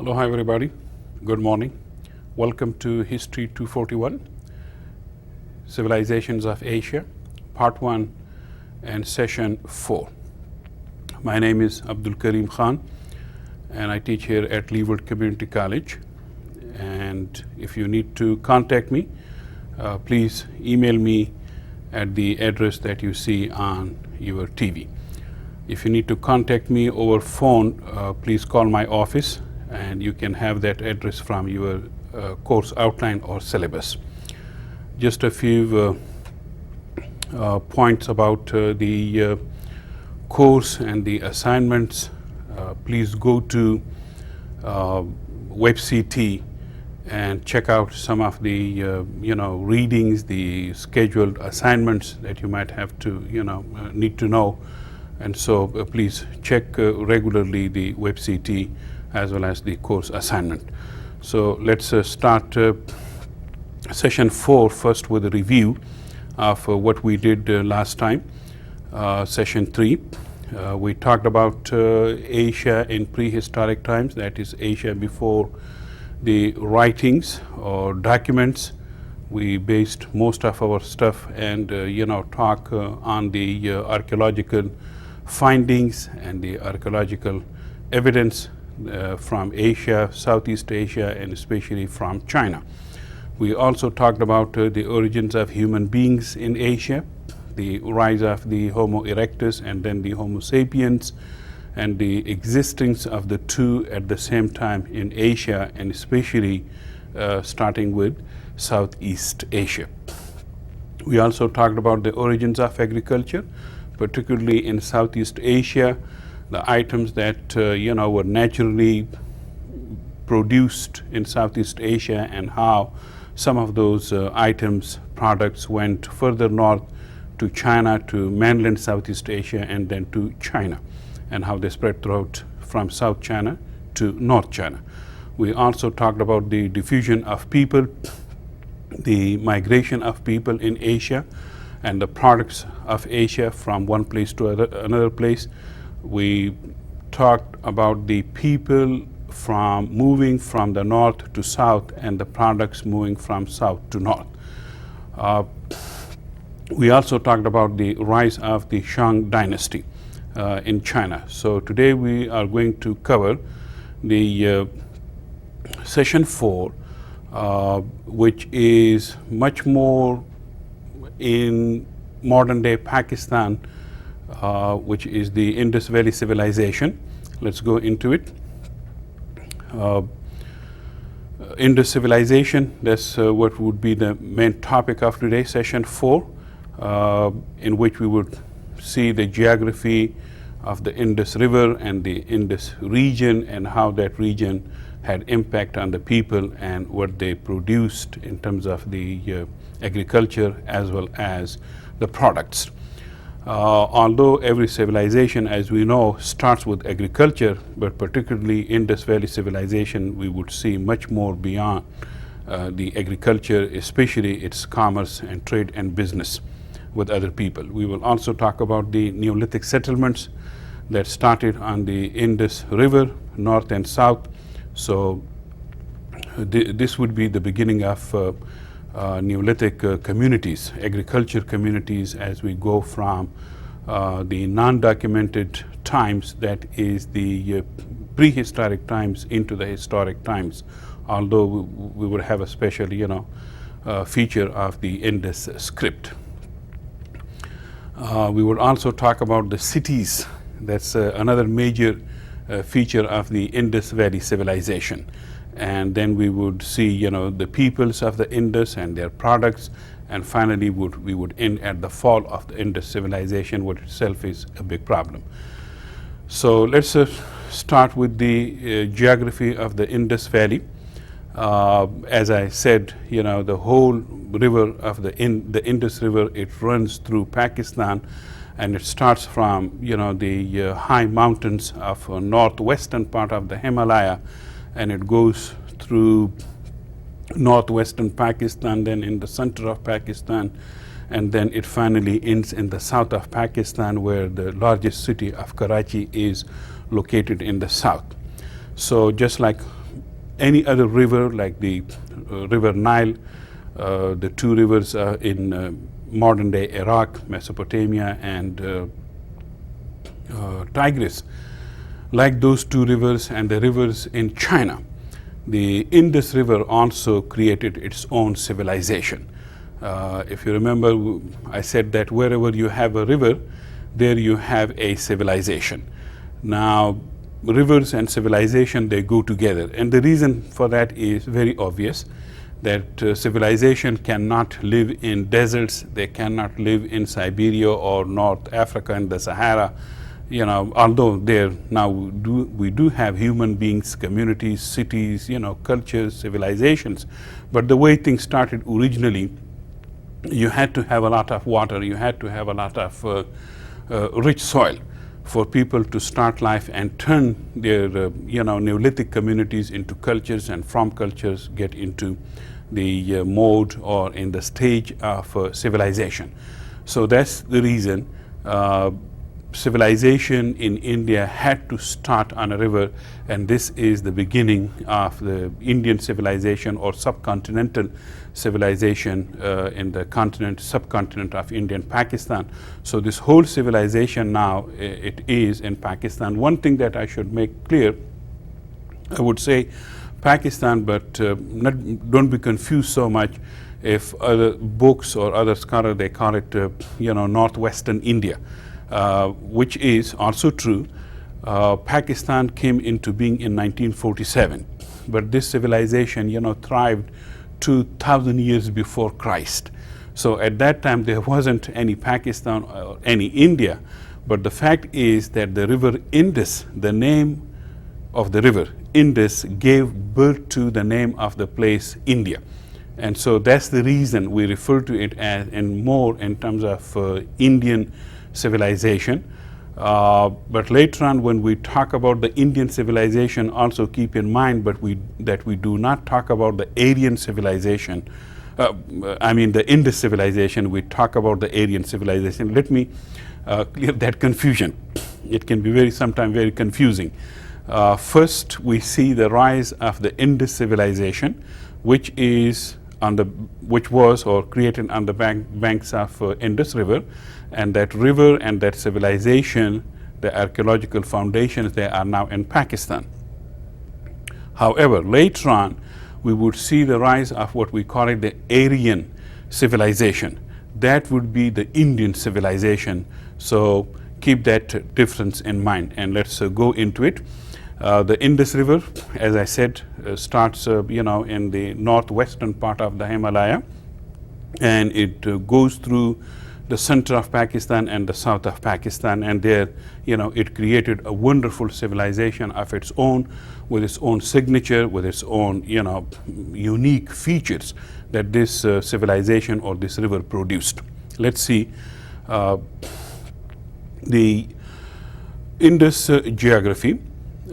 Hello, hi everybody. Good morning. Welcome to History 241, Civilizations of Asia, Part 1 and Session 4. My name is Abdul Karim Khan and I teach here at Leeward Community College. And if you need to contact me, please email me at the address that you see on your TV. If you need to contact me over phone, please call my office and you can have that address from your course outline or syllabus. Just a few points about the course and the assignments. Please go to WebCT and check out some of the readings, the scheduled assignments that you might have to need to know. And so please check regularly the WebCT as well as the course assignment. So let's start Session 4 first with a review of what we did last time. Session 3, we talked about Asia in prehistoric times, that is Asia before the writings or documents. We based most of our stuff and talk on the archaeological findings and the archaeological evidence from Asia, Southeast Asia, and especially from China. We also talked about the origins of human beings in Asia, the rise of the Homo erectus and then the Homo sapiens, and the existence of the two at the same time in Asia, and especially starting with Southeast Asia. We also talked about the origins of agriculture, particularly in Southeast Asia, the items that were naturally produced in Southeast Asia and how some of those items, products went further north to China, to mainland Southeast Asia, and then to China, and how they spread throughout from South China to North China. We also talked about the diffusion of people, the migration of people in Asia, and the products of Asia from one place to another place. We talked about the people from moving from the north to south and the products moving from south to north. We also talked about the rise of the Shang dynasty in China. So today we are going to cover the Session 4, which is much more in modern day Pakistan, which is the Indus Valley Civilization. Let's go into it. Indus Civilization, that's what would be the main topic of today, Session 4, in which we would see the geography of the Indus River and the Indus region and how that region had impact on the people and what they produced in terms of the agriculture as well as the products. Although every civilization, as we know, starts with agriculture, but particularly Indus Valley Civilization, we would see much more beyond the agriculture, especially its commerce and trade and business with other people. We will also talk about the Neolithic settlements that started on the Indus River, north and south. So this would be the beginning of Neolithic communities, agriculture communities, as we go from the non-documented times, that is the prehistoric times, into the historic times, although we would have a special feature of the Indus Script. We would also talk about the cities. That's another major feature of the Indus Valley Civilization. And then we would see the peoples of the Indus and their products, and finally we would end at the fall of the Indus civilization, which itself is a big problem. So let's start with the geography of the Indus Valley. As I said, the whole river of the Indus River, it runs through Pakistan, and it starts from the high mountains of northwestern part of the Himalaya, and it goes through northwestern Pakistan, then in the center of Pakistan, and then it finally ends in the south of Pakistan, where the largest city of Karachi is located in the south. So just like any other river like the River Nile, the two rivers in modern day Iraq, Mesopotamia, and Tigris, like those two rivers and the rivers in China. The Indus River also created its own civilization. If you remember, I said that wherever you have a river, there you have a civilization. Now, rivers and civilization, they go together. And the reason for that is very obvious, that civilization cannot live in deserts, they cannot live in Siberia or North Africa in the Sahara. You know, although there now we do have human beings, communities, cities, you know, cultures, civilizations, but the way things started originally, you had to have a lot of water, you had to have a lot of rich soil for people to start life and turn their you know, Neolithic communities into cultures, and from cultures get into the mode or in the stage of civilization. So that's the reason civilization in India had to start on a river, and this is the beginning of the Indian civilization or subcontinental civilization in the subcontinent of India and Pakistan. So this whole civilization now, it is in Pakistan. One thing that I should make clear, I would say Pakistan, but don't be confused so much if other books or other scholars, they call it you know, northwestern India. Which is also true. Pakistan came into being in 1947, but this civilization, you know, thrived 2,000 years before Christ. So at that time there wasn't any Pakistan or any India, but the fact is that the river Indus, the name of the river Indus, gave birth to the name of the place India. And so that's the reason we refer to it as, and more in terms of Indian civilization. But later on, when we talk about the Indian civilization, also keep in mind that we do not talk about the Aryan civilization. I mean the Indus civilization, we talk about the Aryan civilization. Let me clear that confusion. It can be sometimes very confusing. First, we see the rise of the Indus civilization, which was or created on the banks of Indus River, and that river and that civilization, the archaeological foundations, they are now in Pakistan. However, later on, we would see the rise of what we call it the Aryan civilization. That would be the Indian civilization. So keep that difference in mind, and let's go into it. The Indus River, as I said, starts you know, in the northwestern part of the Himalaya, and it goes through the center of Pakistan and the south of Pakistan, and there, you know, it created a wonderful civilization of its own, with its own signature, with its own, you know, unique features that this civilization or this river produced. Let's see the Indus geography.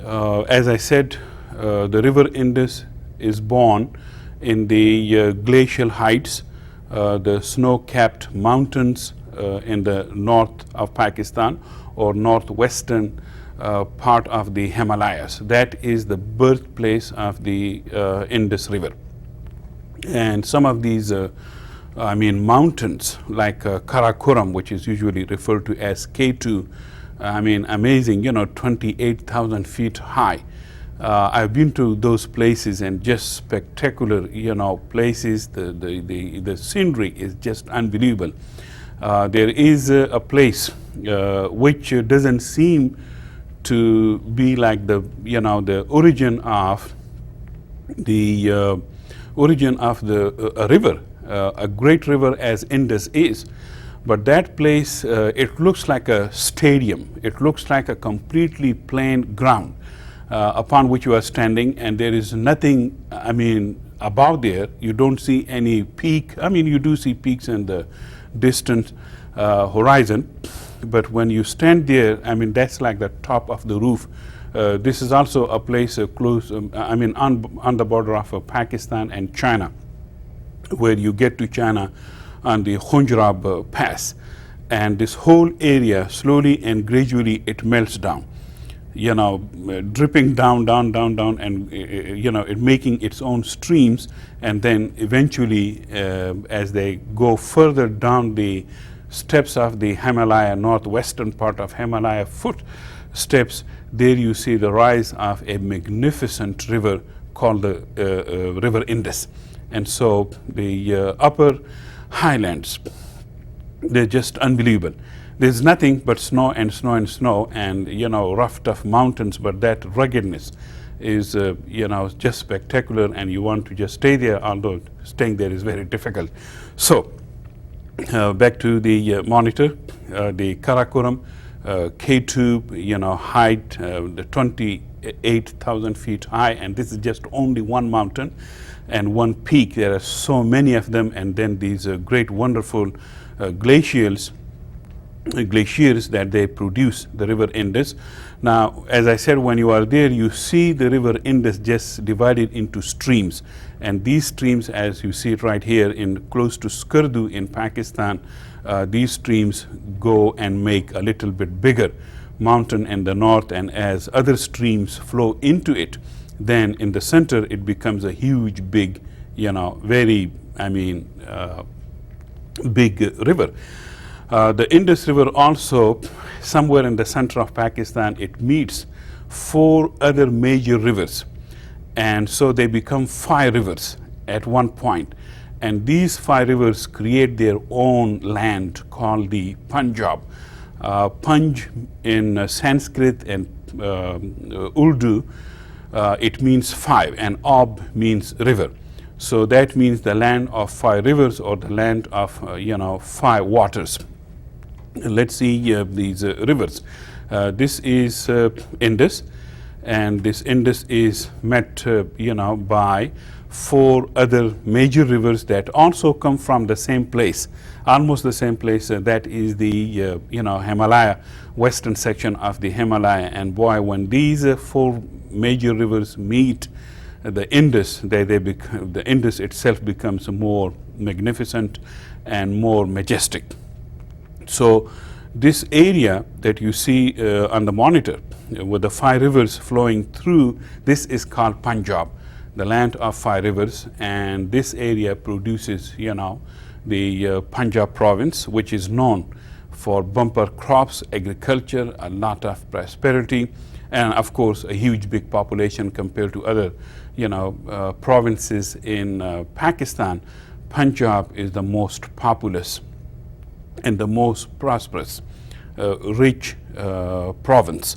As I said, the river Indus is born in the glacial heights, the snow-capped mountains in the north of Pakistan or northwestern part of the Himalayas. That is the birthplace of the Indus River. And some of these mountains like Karakoram, which is usually referred to as K2, amazing, 28,000 feet high. I've been to those places and just spectacular, places. The scenery is just unbelievable. There is a place which doesn't seem to be like the origin of the river, a great river as Indus is. But that place, it looks like a stadium. It looks like a completely plain ground upon which you are standing, and there is nothing, above there. You don't see any peak. You do see peaks in the distant horizon, but when you stand there, that's like the top of the roof. This is also a place close, on the border of Pakistan and China, where you get to China on the Khunjrab Pass, and this whole area slowly and gradually it melts down. dripping down, and it making its own streams, and then eventually, as they go further down the steps of the Himalaya, northwestern part of Himalaya foot steps, there you see the rise of a magnificent river called the River Indus. And so the upper highlands, they're just unbelievable. There's nothing but snow and snow and snow, and rough, tough mountains, but that ruggedness is just spectacular, and you want to just stay there, although staying there is very difficult. So back to the monitor, the Karakoram K2, height, the 28,000 feet high, and this is just only one mountain and one peak. There are so many of them, and then these great, wonderful glaciers that they produce, the River Indus. Now, as I said, when you are there, you see the River Indus just divided into streams, and these streams, as you see it right here in close to Skardu in Pakistan, these streams go and make a little bit bigger mountain in the north, and as other streams flow into it, then in the center it becomes a huge, big, very, big river. The Indus River also, somewhere in the center of Pakistan, it meets 4 other major rivers, and so they become 5 rivers at one point. And these 5 rivers create their own land called the Punjab. Panj in Sanskrit and Urdu, it means 5, and Ab means river. So that means the land of 5 rivers, or the land of 5 waters. Let's see these rivers. This is Indus, and this Indus is met by 4 other major rivers that also come from the same place, almost the same place. That is the Himalaya, western section of the Himalaya. And boy, when these 4 major rivers meet the Indus, the Indus itself becomes more magnificent and more majestic. So this area that you see on the monitor with the 5 rivers flowing through, this is called Punjab, the land of 5 rivers. And this area produces the Punjab province, which is known for bumper crops, agriculture, a lot of prosperity, and of course a huge, big population compared to other provinces in Pakistan. Punjab is the most populous and the most prosperous, rich province.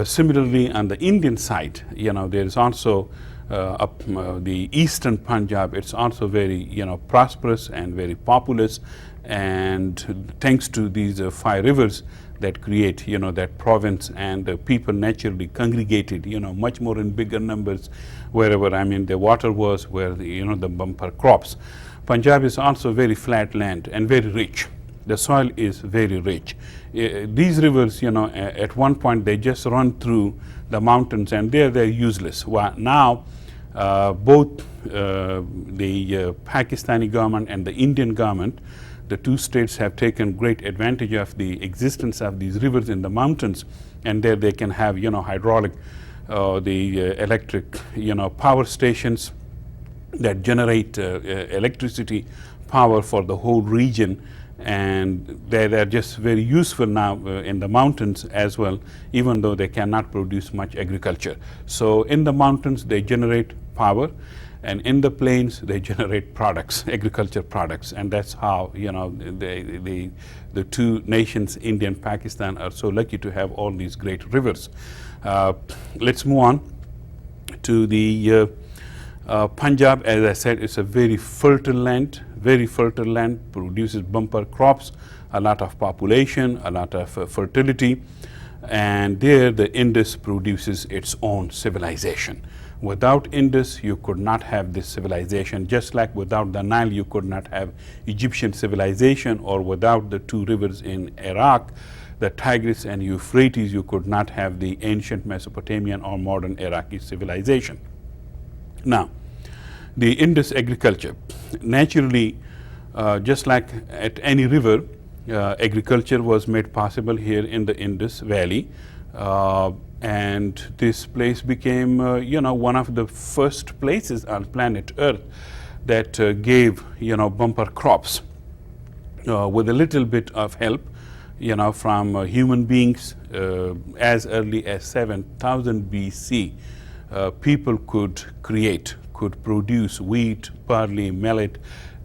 Similarly, on the Indian side, there is also the eastern Punjab. It's also very prosperous and very populous, and thanks to these 5 rivers that create that province, and people naturally congregated much more in bigger numbers wherever the water was, where the bumper crops. Punjab is also very flat land and very rich. The soil is very rich. These rivers, at one point they just run through the mountains, and they're useless. Well, now both the Pakistani government and the Indian government, the 2 states, have taken great advantage of the existence of these rivers in the mountains, and there they can have hydraulic, the electric power stations that generate electricity power for the whole region. And they're just very useful now in the mountains as well, even though they cannot produce much agriculture. So in the mountains they generate power, and in the plains they generate products, agriculture products, and that's how the 2 nations, India and Pakistan, are so lucky to have all these great rivers. Let's move on to the Punjab. As I said, it's a very fertile land, produces bumper crops, a lot of population, a lot of fertility, and there the Indus produces its own civilization. Without Indus, you could not have this civilization, just like without the Nile, you could not have Egyptian civilization, or without the 2 rivers in Iraq, the Tigris and Euphrates, you could not have the ancient Mesopotamian or modern Iraqi civilization. Now, the Indus agriculture, naturally, just like at any river, agriculture was made possible here in the Indus Valley. And this place became, one of the first places on planet Earth that gave, bumper crops with a little bit of help, from human beings. As early as 7000 BC, people could produce wheat, barley, millet,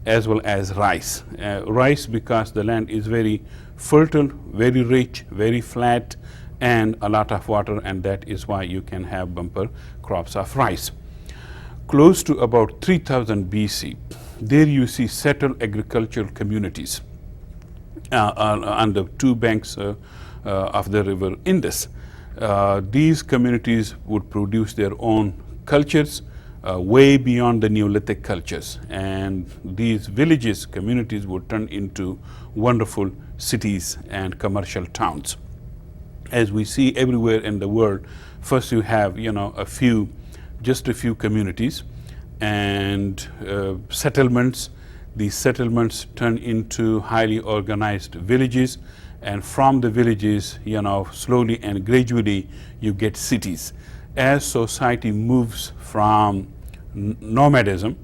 as well as rice. Rice, because the land is very fertile, very rich, very flat, and a lot of water, and that is why you can have bumper crops of rice. Close to about 3000 BC, there you see settled agricultural communities on the two banks of the river Indus. These communities would produce their own cultures way beyond the Neolithic cultures, and these villages, communities would turn into wonderful cities and commercial towns. As we see everywhere in the world, first you have, just a few communities and settlements. These settlements turn into highly organized villages, and from the villages, slowly and gradually you get cities. As society moves from nomadism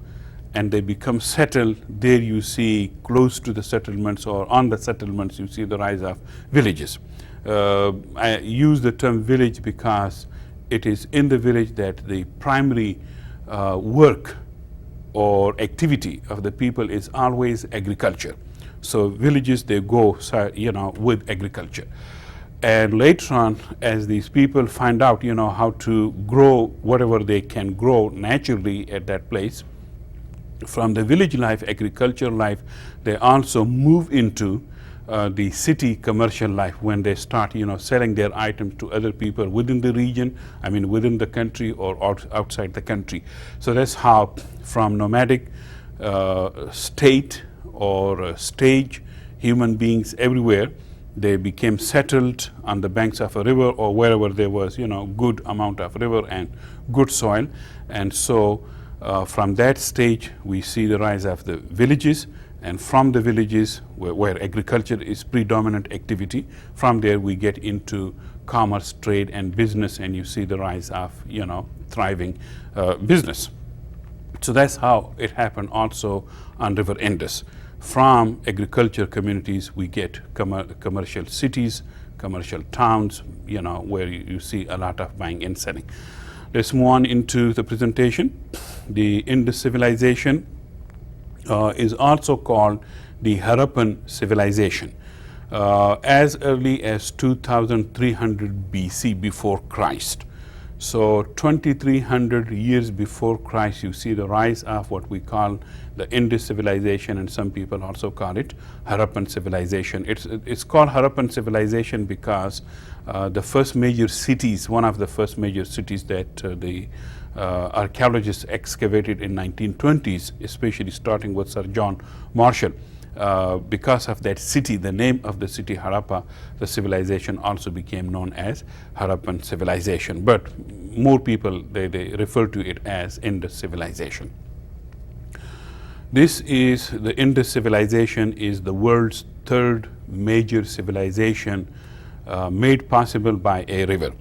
and they become settled, there you see close to the settlements or on the settlements you see the rise of villages. I use the term village because it is in the village that the primary work or activity of the people is always agriculture. So villages, they go, with agriculture. And later on, as these people find out, how to grow whatever they can grow naturally at that place, from the village life, agricultural life, they also move into the city commercial life when they start, selling their items to other people within the region, within the country or outside the country. So that's how from nomadic state or stage, human beings everywhere, they became settled on the banks of a river or wherever there was, good amount of river and good soil. And so from that stage, we see the rise of the villages. And from the villages where agriculture is predominant activity, from there we get into commerce, trade, and business, and you see the rise of, thriving business. So that's how it happened also on River Indus. From agriculture communities, we get commercial cities, commercial towns, where you see a lot of buying and selling. Let's move on into the presentation. The Indus civilization is also called the Harappan civilization. As early as 2300 BC, before Christ. So 2300 years before Christ, you see the rise of what we call the Indus civilization, and some people also call it Harappan civilization. It's called Harappan civilization because the first major cities, one of the first major cities that the archaeologists excavated in 1920s, especially starting with Sir John Marshall. Because of that city, the name of the city Harappa, the civilization also became known as Harappan civilization. But more people, they refer to it as Indus civilization. This is the Indus civilization is the world's third major civilization made possible by a river.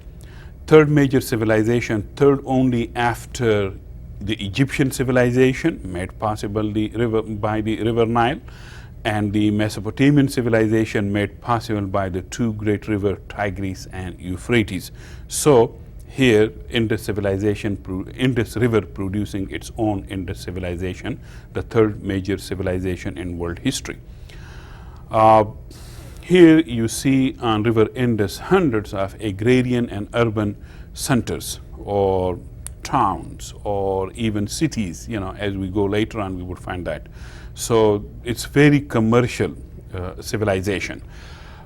Third major civilization, third only after the Egyptian civilization, made possible by the river Nile, and the Mesopotamian civilization made possible by the two great rivers Tigris and Euphrates. So here Indus civilization, Indus river producing its own Indus civilization, the third major civilization in world history. Here you see on River Indus hundreds of agrarian and urban centers or towns or even cities. As we go later on, we would find that. So it's very commercial civilization.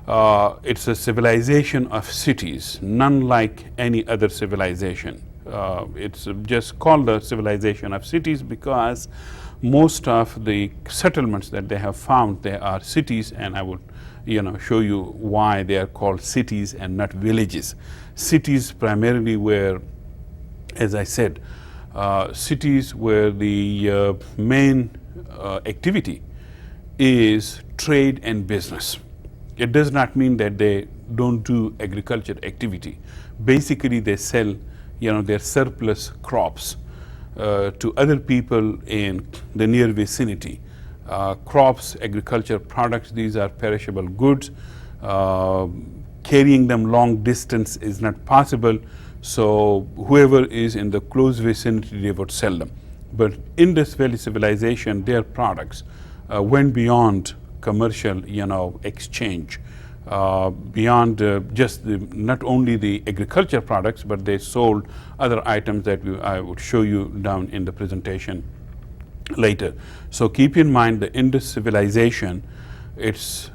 It's a civilization of cities, none like any other civilization. It's just called the civilization of cities because most of the settlements that they have found, they are cities, and I would show you why they are called cities and not villages. Cities primarily where, as I said, cities where the main activity is trade and business. It does not mean that they don't do agriculture activity, Basically, they sell, their surplus crops to other people in the near vicinity. Crops, agriculture products, these are perishable goods. Carrying them long distance is not possible, so whoever is in the close vicinity, they would sell them. But Indus Valley civilization, their products went beyond commercial, exchange, beyond just not only the agriculture products, but they sold other items that I would show you down in the presentation later. So keep in mind the Indus civilization, it's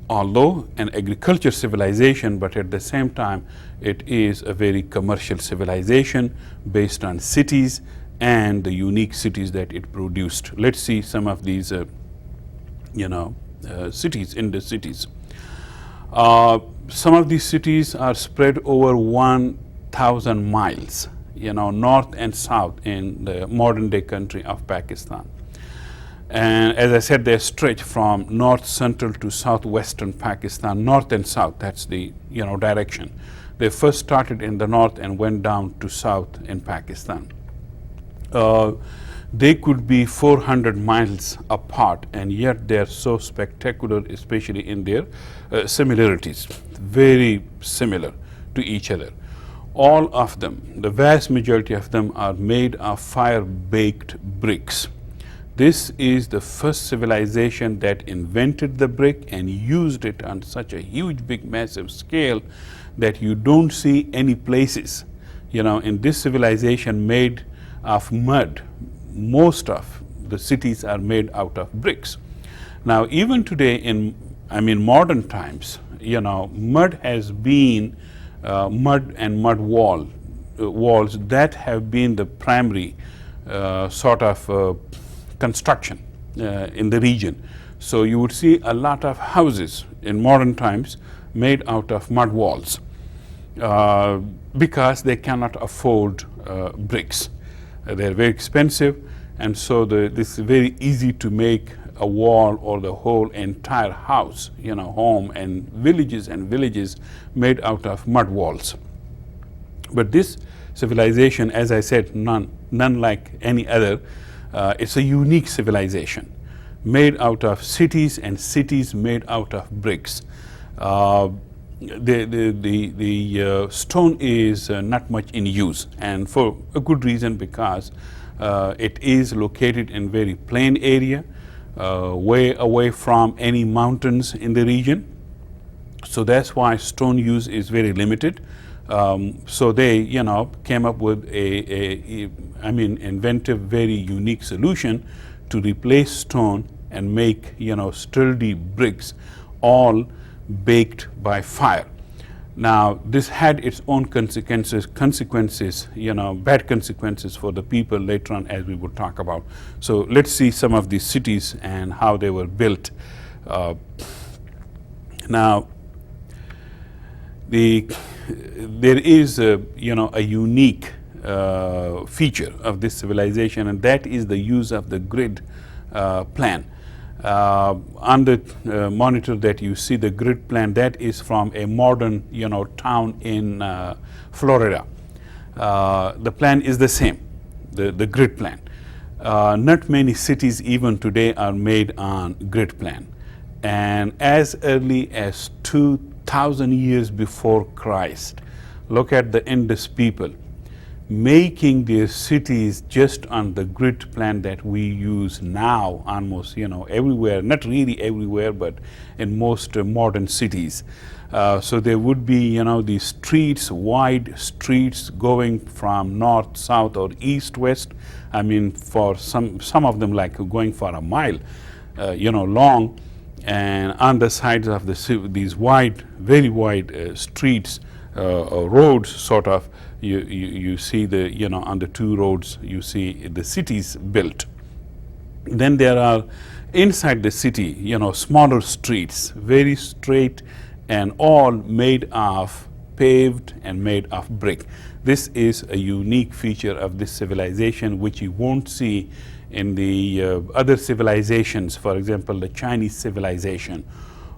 although an agriculture civilization, but at the same time, it is a very commercial civilization based on cities and the unique cities that it produced. Let's see some of these, cities, Indus cities. Some of these cities are spread over 1,000 miles, north and south in the modern day country of Pakistan. And as I said, they stretch from north central to southwestern Pakistan, north and south, that's the direction. They first started in the north and went down to south in Pakistan. They could be 400 miles apart, and yet they're so spectacular, especially in their similarities, very similar to each other. All of them, the vast majority of them, are made of fire-baked bricks. This is the first civilization that invented the brick and used it on such a huge, big, massive scale that you don't see any places. In this civilization made of mud, most of the cities are made out of bricks. Now, even today in, modern times, mud has been, mud and mud walls that have been the primary sort of construction in the region. So you would see a lot of houses in modern times made out of mud walls because they cannot afford bricks. They're very expensive, and so this is very easy to make a wall or the whole entire house, home and villages made out of mud walls. But this civilization, as I said, none like any other. It's a unique civilization made out of cities and cities made out of bricks. The stone is not much in use, and for a good reason, because it is located in very plain area, way away from any mountains in the region. So that's why stone use is very limited. So they, came up with inventive, very unique solution to replace stone and make, sturdy bricks, all baked by fire. Now, this had its own consequences, bad consequences for the people later on, as we will talk about. So let's see some of these cities and how they were built. Now, there is a unique feature of this civilization, and that is the use of the grid plan. On the monitor that you see, the grid plan, that is from a modern town in Florida. The plan is the same, the grid plan. Not many cities even today are made on grid plan, and as early as 2,000 years before Christ, look at the Indus people making their cities just on the grid plan that we use now almost everywhere, not really everywhere, but in most modern cities. So there would be these streets, wide streets going from north, south, or east, west. For some of them like going for a mile, long, and on the sides of these wide, very wide streets, roads, sort of, you see on the two roads you see the cities built. Then there are inside the city smaller streets, very straight and all made of paved and made of brick. This is a unique feature of this civilization, which you won't see in the other civilizations, for example the Chinese civilization,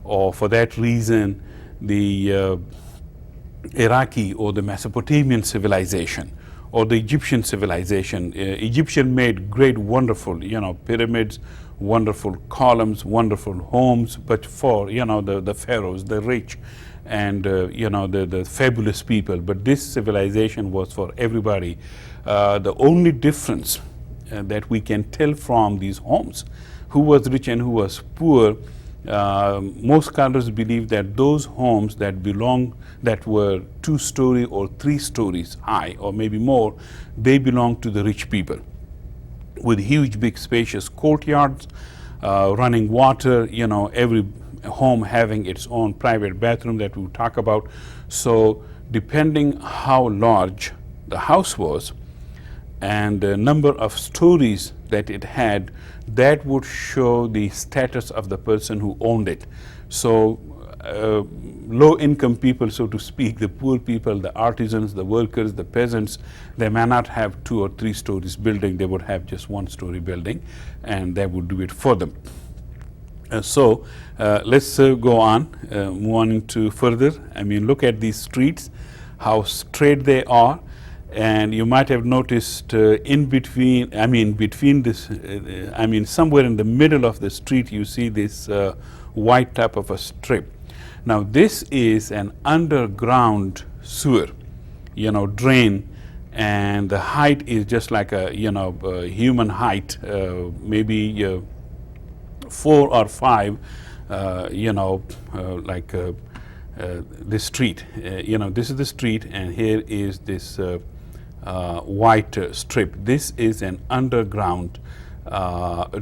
or for that reason the Iraqi or the Mesopotamian civilization or the Egyptian civilization. Egyptian made great, wonderful, pyramids, wonderful columns, wonderful homes, but for, the pharaohs, the rich, and, the fabulous people. But this civilization was for everybody. The only difference that we can tell from these homes, who was rich and who was poor, most scholars believe that those homes that were 2-story or 3 stories high or maybe more, they belong to the rich people, with huge, big, spacious courtyards, running water, every home having its own private bathroom that we'll talk about. So depending how large the house was and the number of stories that it had, that would show the status of the person who owned it. So low-income people, so to speak, the poor people, the artisans, the workers, the peasants, they may not have 2 or 3 stories building. They would have just 1-story building, and that would do it for them. So let's go on, move on to further. I mean, look at these streets, how straight they are. And you might have noticed between this, somewhere in the middle of the street, you see this white type of a strip. Now, this is an underground sewer, drain, and the height is just like a, human height, maybe 4 or 5, this street. This is the street, and here is this white strip. This is an underground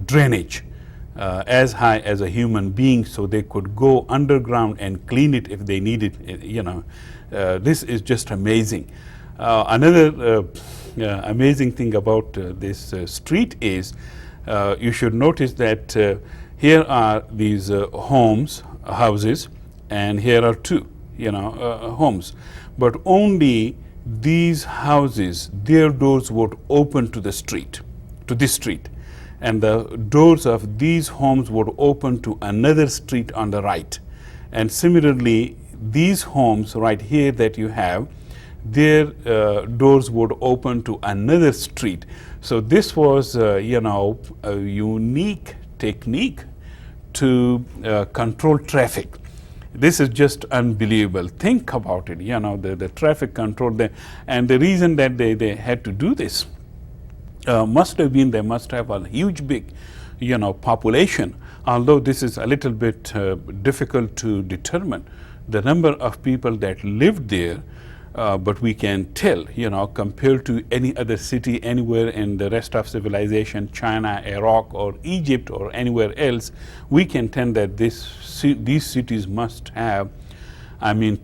drainage, as high as a human being, so they could go underground and clean it if they needed it. This is just amazing. Another amazing thing about this street is you should notice that here are these houses, and here are 2 homes, but only these houses, their doors would open to the street, to this street, and the doors of these homes would open to another street on the right. And similarly, these homes right here that you have, their doors would open to another street. So this was a unique technique to control traffic. This is just unbelievable. Think about it, the traffic control there. And the reason that they had to do this must have been they must have a huge, big, population. Although this is a little bit difficult to determine the number of people that lived there, but we can tell, compared to any other city anywhere in the rest of civilization, China, Iraq, or Egypt, or anywhere else, we can tell that these cities must have,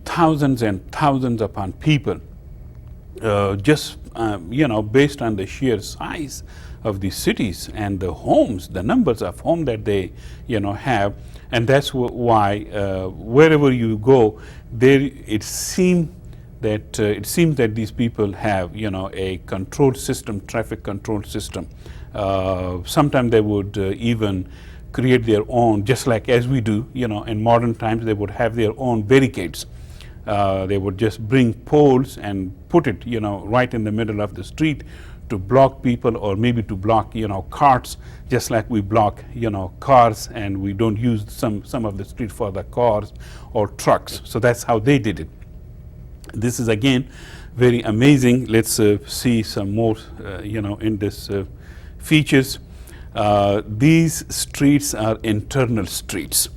thousands and thousands upon people, just, based on the sheer size of the cities and the homes, the numbers of homes that they, have. And that's why wherever you go, it seems that these people have, a control system, traffic control system. Sometimes they would even create their own, just like as we do, in modern times, they would have their own barricades. They would just bring poles and put it, right in the middle of the street to block people, or maybe to block, carts, just like we block, cars, and we don't use some of the street for the cars or trucks. So that's how they did it. This is again very amazing. Let's see some more, in this features. These streets are internal streets.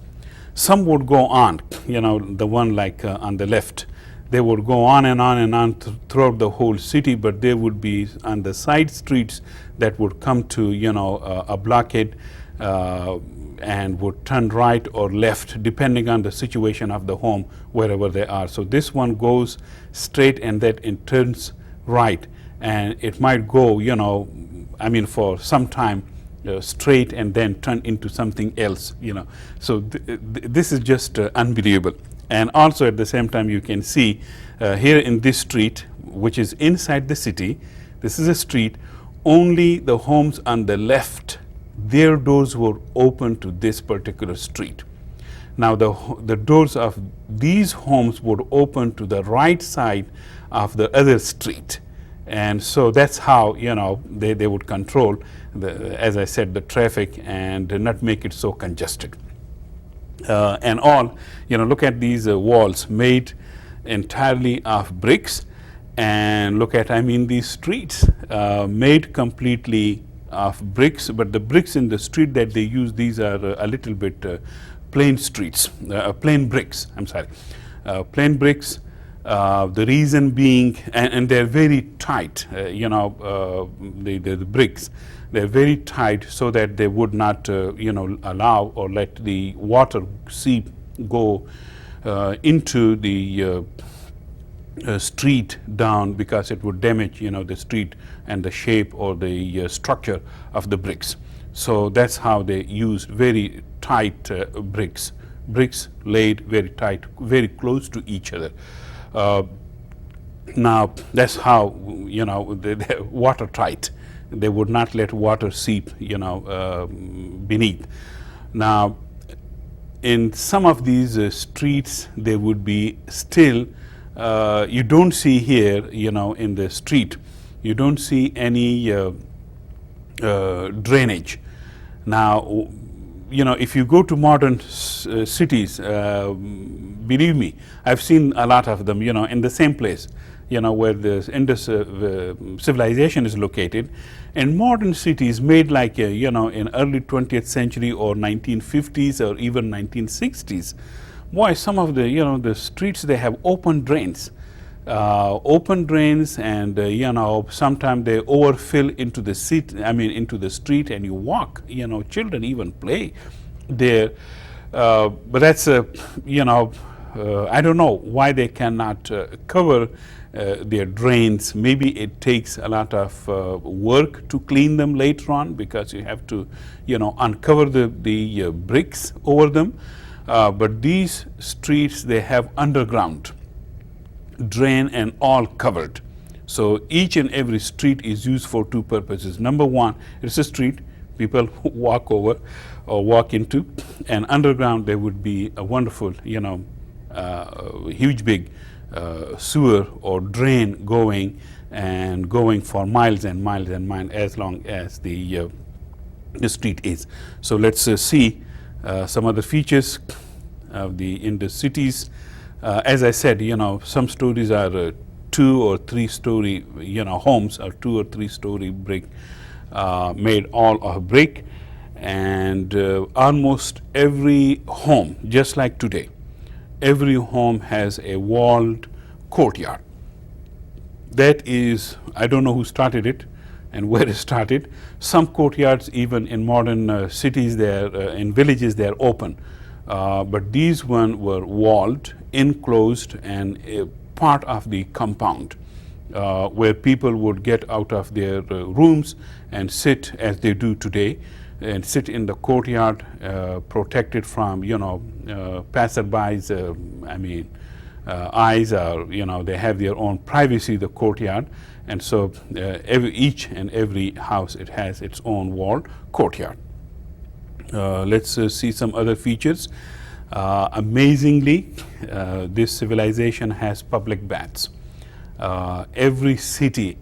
Some would go on, the one like on the left, they would go on and on and on throughout the whole city, but there would be on the side streets that would come to, a blockade and would turn right or left depending on the situation of the home, wherever they are. So this one goes straight and that it turns right, and it might go, for some time straight and then turn into something else, So this is just unbelievable. And also at the same time, you can see here in this street, which is inside the city, this is a street, only the homes on the left, their doors were open to this particular street. Now the doors of these homes would open to the right side of the other street. And so that's how, you know, they would control, as I said, the traffic and not make it so congested. And all, you know, look at these walls made entirely of bricks, and look at, I mean, these streets made completely of bricks, but the bricks in the street that they use, these are a little bit plain streets, plain bricks, I'm sorry, plain bricks. The reason being, and they're very tight, you know, the bricks, they're very tight so that they would not, you know, allow or let the water seep go into the street down, because it would damage, you know, the street and the shape or the structure of the bricks. So that's how they use very tight bricks laid very tight, very close to each other. Now that's how, you know, they're watertight. They would not let water seep, you know, beneath. Now in some of these streets there would be still, you don't see here, you know, in the street, you don't see any drainage. Now, you know, if you go to modern cities, believe me, I've seen a lot of them, you know, in the same place, you know, where the Indus civilization is located. And modern cities made like, you know, in early 20th century or 1950s or even 1960s, boy, some of the, you know, the streets, they have open drains. And you know, sometimes they overfill into the into the street, and you walk, you know, children even play there. But that's you know, I don't know why they cannot cover their drains. Maybe it takes a lot of work to clean them later on, because you have to, you know, uncover the bricks over them. But these streets, they have underground drain and all covered. So each and every street is used for two purposes. Number one, it's a street people walk over or walk into, and underground there would be a wonderful, you know, huge big sewer or drain going for miles and miles and miles, as long as the street is. So let's see some other features of the Indus cities. As I said, you know, some stories are 2 or 3 story, you know, homes, or 2 or 3 story brick, made all of brick. And almost every home, just like today, every home has a walled courtyard. That is, I don't know who started it and where it started. Some courtyards, even in modern cities, in villages, they're open. But these ones were walled, enclosed, and part of the compound, where people would get out of their rooms and sit, as they do today, and sit in the courtyard, protected from, you know, passerbys, eyes, or, you know, they have their own privacy, the courtyard. And so each and every house, it has its own walled courtyard. Let's see some other features. Amazingly, this civilization has public baths. Every city,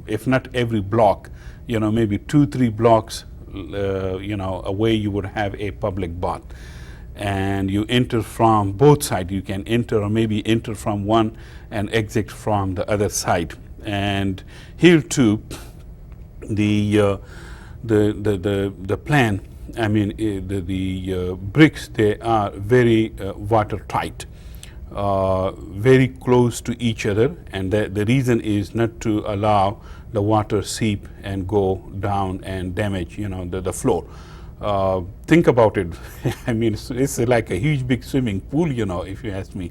if not every block, you know, maybe 2-3 blocks, you know, away, you would have a public bath. And you enter from both sides. You can enter, or maybe enter from one and exit from the other side. And here too, the plan, the bricks, they are very watertight, very close to each other, and the reason is not to allow the water seep and go down and damage, you know, the floor. Think about it. I mean, it's like a huge big swimming pool, you know, if you ask me.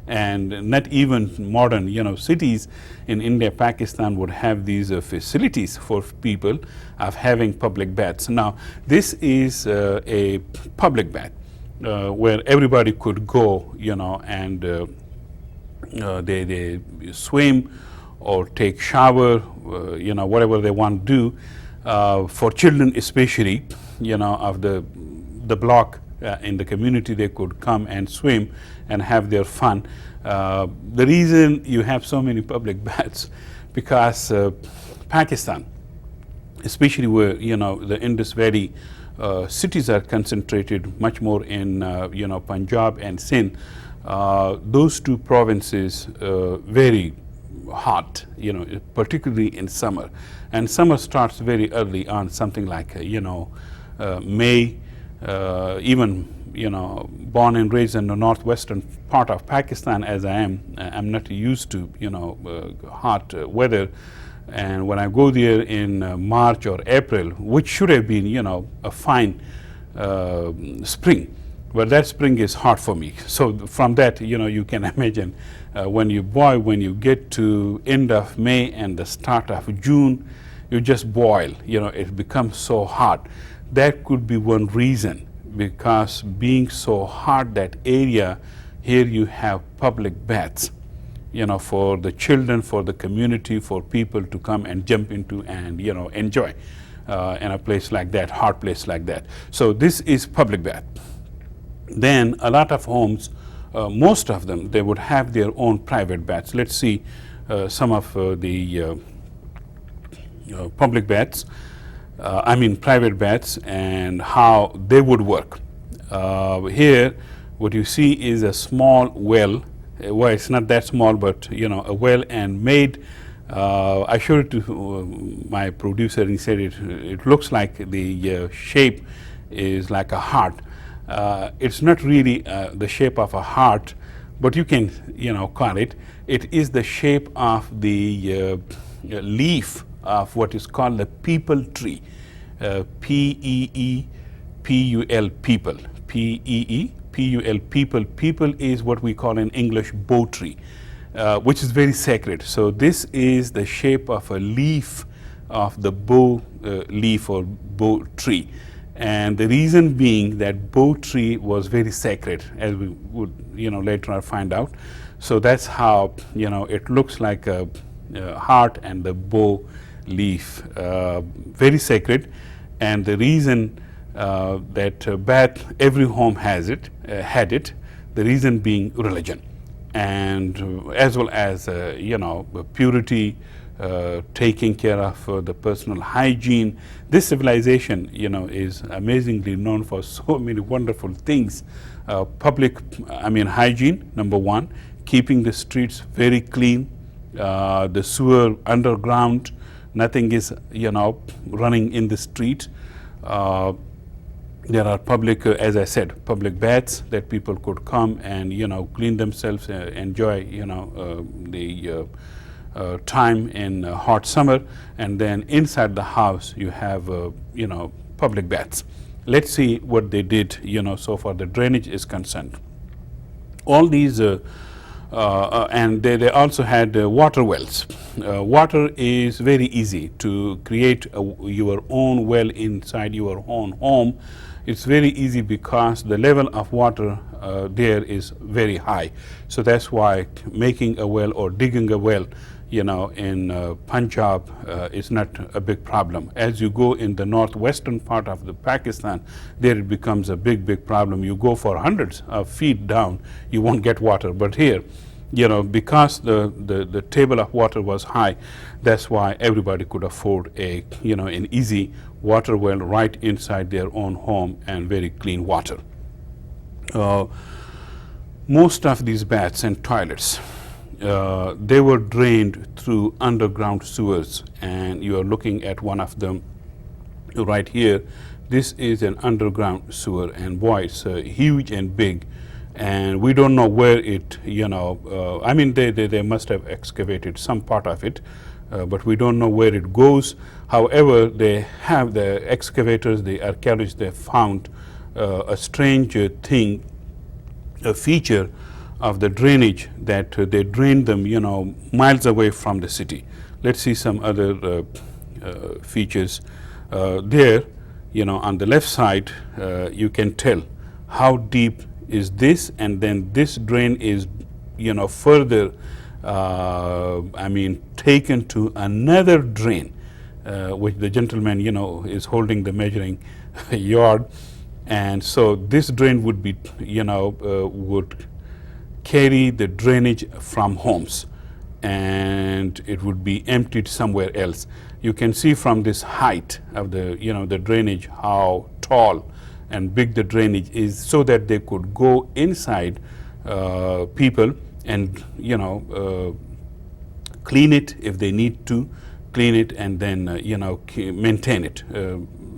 And not even modern, you know, cities in India, Pakistan would have these facilities for people of having public baths. Now, this is a public bath where everybody could go, you know, and they swim or take shower, you know, whatever they want to do. For children especially, you know, of the block, in the community. They could come and swim and have their fun. The reason you have so many public baths, because Pakistan, especially where the Indus Valley cities are concentrated much more in Punjab and Sindh, those two provinces very hot, particularly in summer, and summer starts very early on, something like May. Even born and raised in the northwestern part of Pakistan as I am, I'm not used to hot weather. And when I go there in March or April, which should have been a fine spring, but that spring is hot for me. So from that, you can imagine when you get to end of May and the start of June, you just boil. It becomes so hot. That could be one reason, because being so hot that area, here you have public baths, for the children, for the community, for people to come and jump into and enjoy in a place like that, hot place like that. So this is public bath. Then a lot of homes, most of them, they would have their own private baths. Let's see some of the public baths, private baths, and how they would work. Here, what you see is a small well. Well, it's not that small, but a well, and made. I showed it to my producer, and he said it looks like the shape is like a heart. It's not really the shape of a heart, but you can call it. It is the shape of the leaf of what is called the peepul tree. P-E-E-P-U-L, people. P-E-E-P-U-L, people. People is what we call in English bow tree, which is very sacred. So this is the shape of a leaf of the bow leaf or bow tree. And the reason being that bow tree was very sacred, as we would later on find out. So that's how it looks like a heart and the bow leaf, very sacred. And the reason that bath, every home has it, had it, the reason being religion, and as well as purity, taking care of the personal hygiene. This civilization is amazingly known for so many wonderful things. Public hygiene, number one, keeping the streets very clean, the sewer underground, nothing is running in the street. There are public, as I said, public baths that people could come and clean themselves, enjoy the time in hot summer. And then inside the house you have public baths. Let's see what they did so far the drainage is concerned. All these and they also had water wells. Water is very easy to create your own well inside your own home. It's very easy because the level of water there is very high. So that's why making a well or digging a well in Punjab is not a big problem. As you go in the northwestern part of the Pakistan, there it becomes a big problem. You go for hundreds of feet down, you won't get water. But here, because the table of water was high, that's why everybody could afford an easy water well right inside their own home and very clean water. Most of these baths and toilets, they were drained through underground sewers, and you are looking at one of them right here. This is an underground sewer, and boy, it's huge and big, and we don't know where it, they must have excavated some part of it, but we don't know where it goes. However, they have the excavators, the archaeologists, they found a strange thing, a feature of the drainage, that they drained them miles away from the city. Let's see some other features there. On the left side, you can tell how deep is this, and then this drain is further taken to another drain, which the gentleman is holding the measuring yard, And so this drain would be, would carry the drainage from homes, and it would be emptied somewhere else. You can see from this height of the, the drainage, how tall and big the drainage is, so that they could go inside people and, clean it if they need to clean it, and then, maintain it.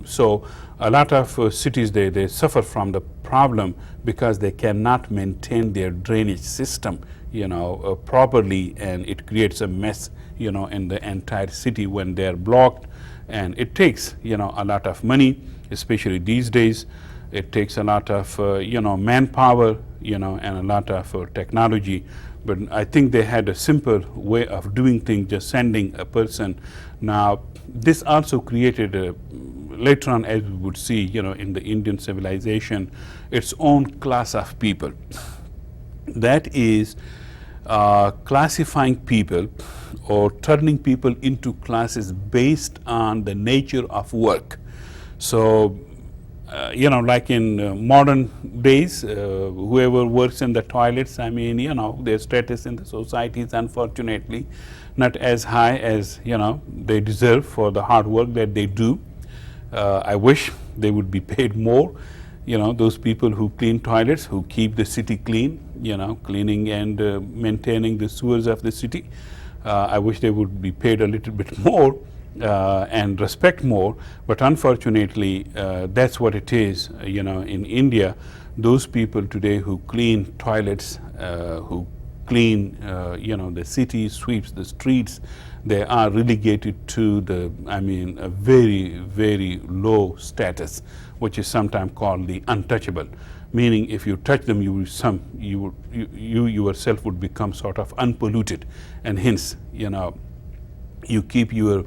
So a lot of cities, they suffer from the problem because they cannot maintain their drainage system, properly, and it creates a mess, in the entire city when they're blocked. And it takes, a lot of money, especially these days. It takes a lot of, manpower, and a lot of technology. But I think they had a simple way of doing things, just sending a person. Now, this also created later on, as we would see, in the Indian civilization, its own class of people. That is classifying people or turning people into classes based on the nature of work. So, like in modern days, whoever works in the toilets, their status in the society is unfortunately not as high as, they deserve for the hard work that they do. I wish they would be paid more. Those people who clean toilets, who keep the city clean, cleaning and maintaining the sewers of the city. I wish they would be paid a little bit more and respect more, but unfortunately, that's what it is. In India, those people today who clean toilets, who clean, the city, sweeps the streets, they are relegated to a very, very low status, which is sometimes called the untouchable. Meaning, if you touch them, you yourself would become sort of unpolluted, and hence, you keep your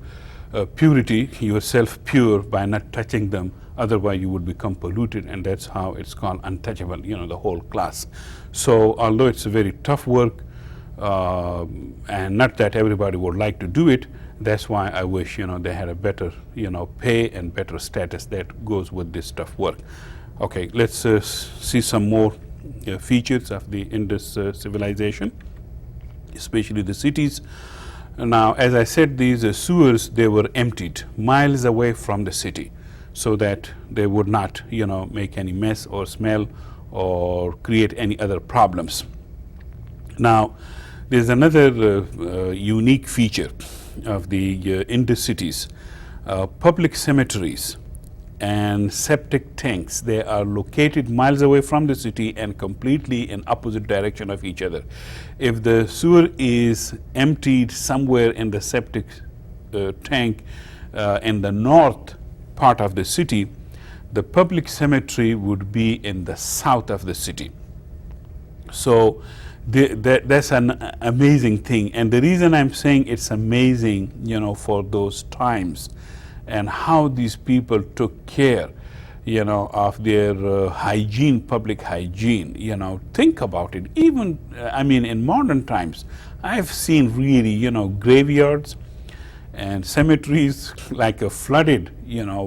purity, yourself pure by not touching them. Otherwise, you would become polluted, and that's how it's called untouchable. The whole class. So, although it's a very tough work, and not that everybody would like to do it, that's why I wish they had a better pay and better status that goes with this tough work. Okay, let's see some more features of the Indus civilization, especially the cities. Now, as I said, these sewers, they were emptied miles away from the city, so that they would not make any mess or smell or create any other problems. Now, there's another unique feature of the Indus cities. Public cemeteries and septic tanks, they are located miles away from the city and completely in opposite direction of each other. If the sewer is emptied somewhere in the septic tank in the north part of the city, the public cemetery would be in the south of the city. So that's an amazing thing, and the reason I'm saying it's amazing, for those times, and how these people took care, of their hygiene, public hygiene. Think about it. Even in modern times, I've seen really, graveyards and cemeteries like flooded,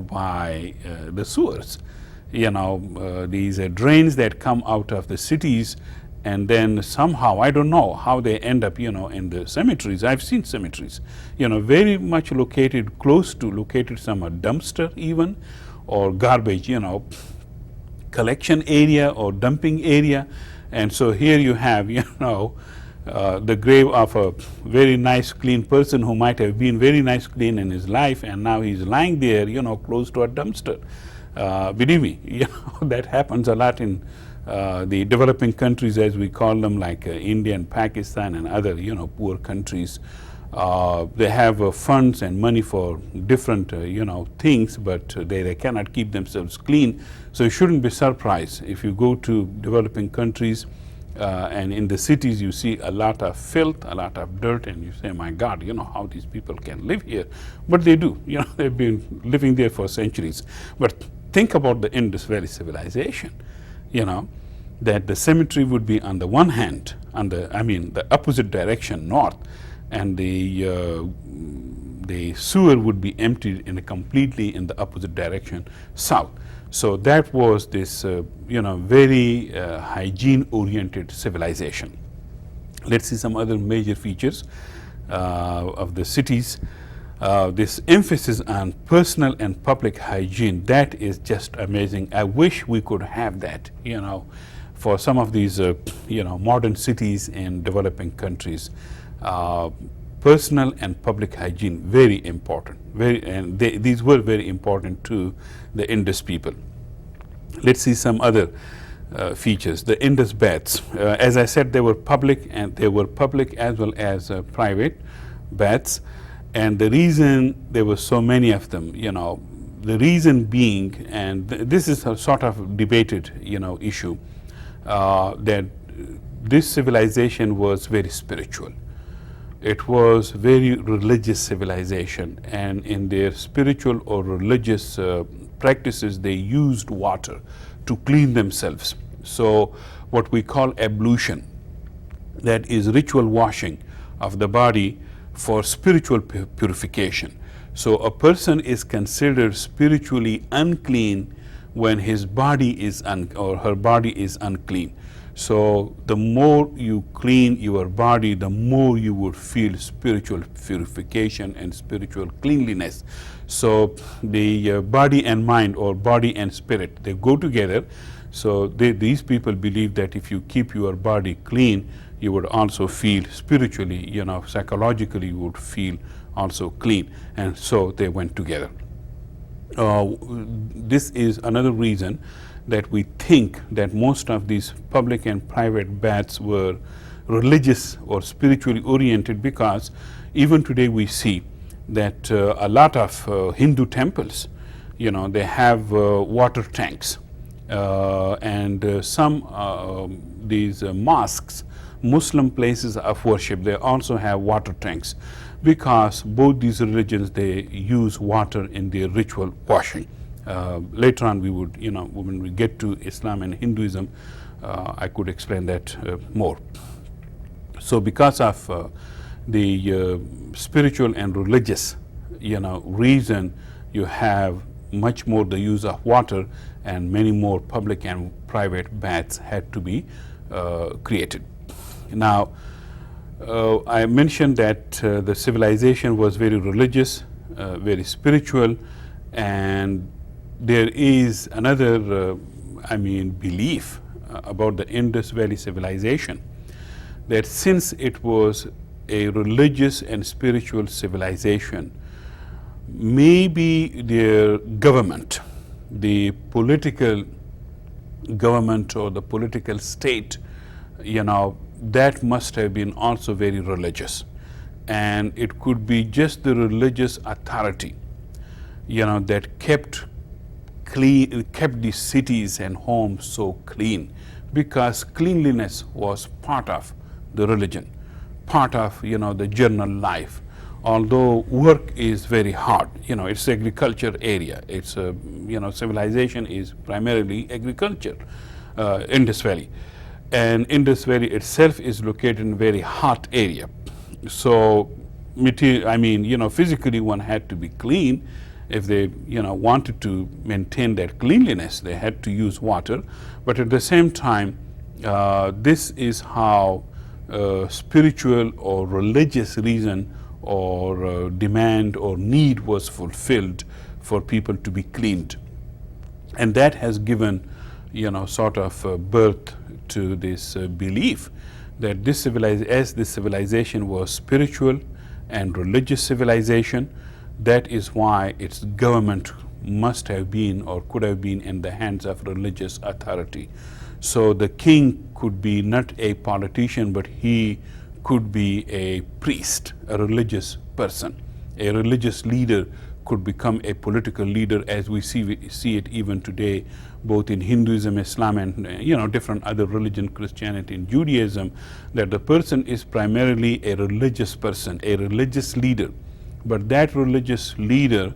by the sewers. These drains that come out of the cities, and then somehow, I don't know how they end up, in the cemeteries. I've seen cemeteries, very much located some dumpster even, or garbage, collection area or dumping area. And so here you have, the grave of a very nice, clean person who might have been very nice, clean in his life, and now he's lying there, close to a dumpster. Believe me, that happens a lot in the developing countries, as we call them, like India and Pakistan and other, poor countries. They have funds and money for different, things, but they cannot keep themselves clean. So you shouldn't be surprised if you go to developing countries and in the cities you see a lot of filth, a lot of dirt, and you say, my God, how these people can live here. But they do, they've been living there for centuries. But think about the Indus Valley civilization. That the cemetery would be on the one hand, the opposite direction, north, and the sewer would be emptied completely in the opposite direction, south. So that was this, very hygiene-oriented civilization. Let's see some other major features of the cities. This emphasis on personal and public hygiene, that is just amazing. I wish we could have that, for some of these, modern cities in developing countries. Personal and public hygiene, very important. These were very important to the Indus people. Let's see some other features. The Indus baths, as I said, they were public as well as private baths. And the reason there were so many of them, the reason being, and this is a sort of debated, issue, that this civilization was very spiritual. It was very religious civilization, and in their spiritual or religious practices, they used water to clean themselves. So what we call ablution, that is ritual washing of the body for spiritual purification. So a person is considered spiritually unclean when his body is or her body is unclean. So the more you clean your body, the more you would feel spiritual purification and spiritual cleanliness. So the body and mind, or body and spirit, they go together. So these people believe that if you keep your body clean, you would also feel spiritually, psychologically, you would feel also clean. And so they went together. This is another reason that we think that most of these public and private baths were religious or spiritually oriented, because even today we see that a lot of Hindu temples, they have water tanks, and some these mosques, Muslim places of worship, they also have water tanks, because both these religions, they use water in their ritual washing. Later on, we would, when we get to Islam and Hinduism, I could explain that more. So because of the spiritual and religious, reason, you have much more the use of water, and many more public and private baths had to be created. Now, I mentioned that the civilization was very religious, very spiritual, and there is another, belief about the Indus Valley civilization, that since it was a religious and spiritual civilization, maybe their government, the political government or the political state, that must have been also very religious. And it could be just the religious authority, that kept the cities and homes so clean, because cleanliness was part of the religion, part of, the general life. Although work is very hard, it's agriculture area. It's civilization is primarily agriculture, Indus Valley. And Indus Valley itself is located in a very hot area. So, physically one had to be clean. If they, wanted to maintain that cleanliness, they had to use water. But at the same time, this is how spiritual or religious reason or demand or need was fulfilled for people to be cleaned. And that has given, sort of birth to this belief that this civilization was spiritual and religious civilization. That is why its government must have been or could have been in the hands of religious authority. So the king could be not a politician, but he could be a priest, a religious person. A religious leader could become a political leader, as we see it even today, both in Hinduism, Islam, and different other religion, Christianity and Judaism, that the person is primarily a religious person, a religious leader. But that religious leader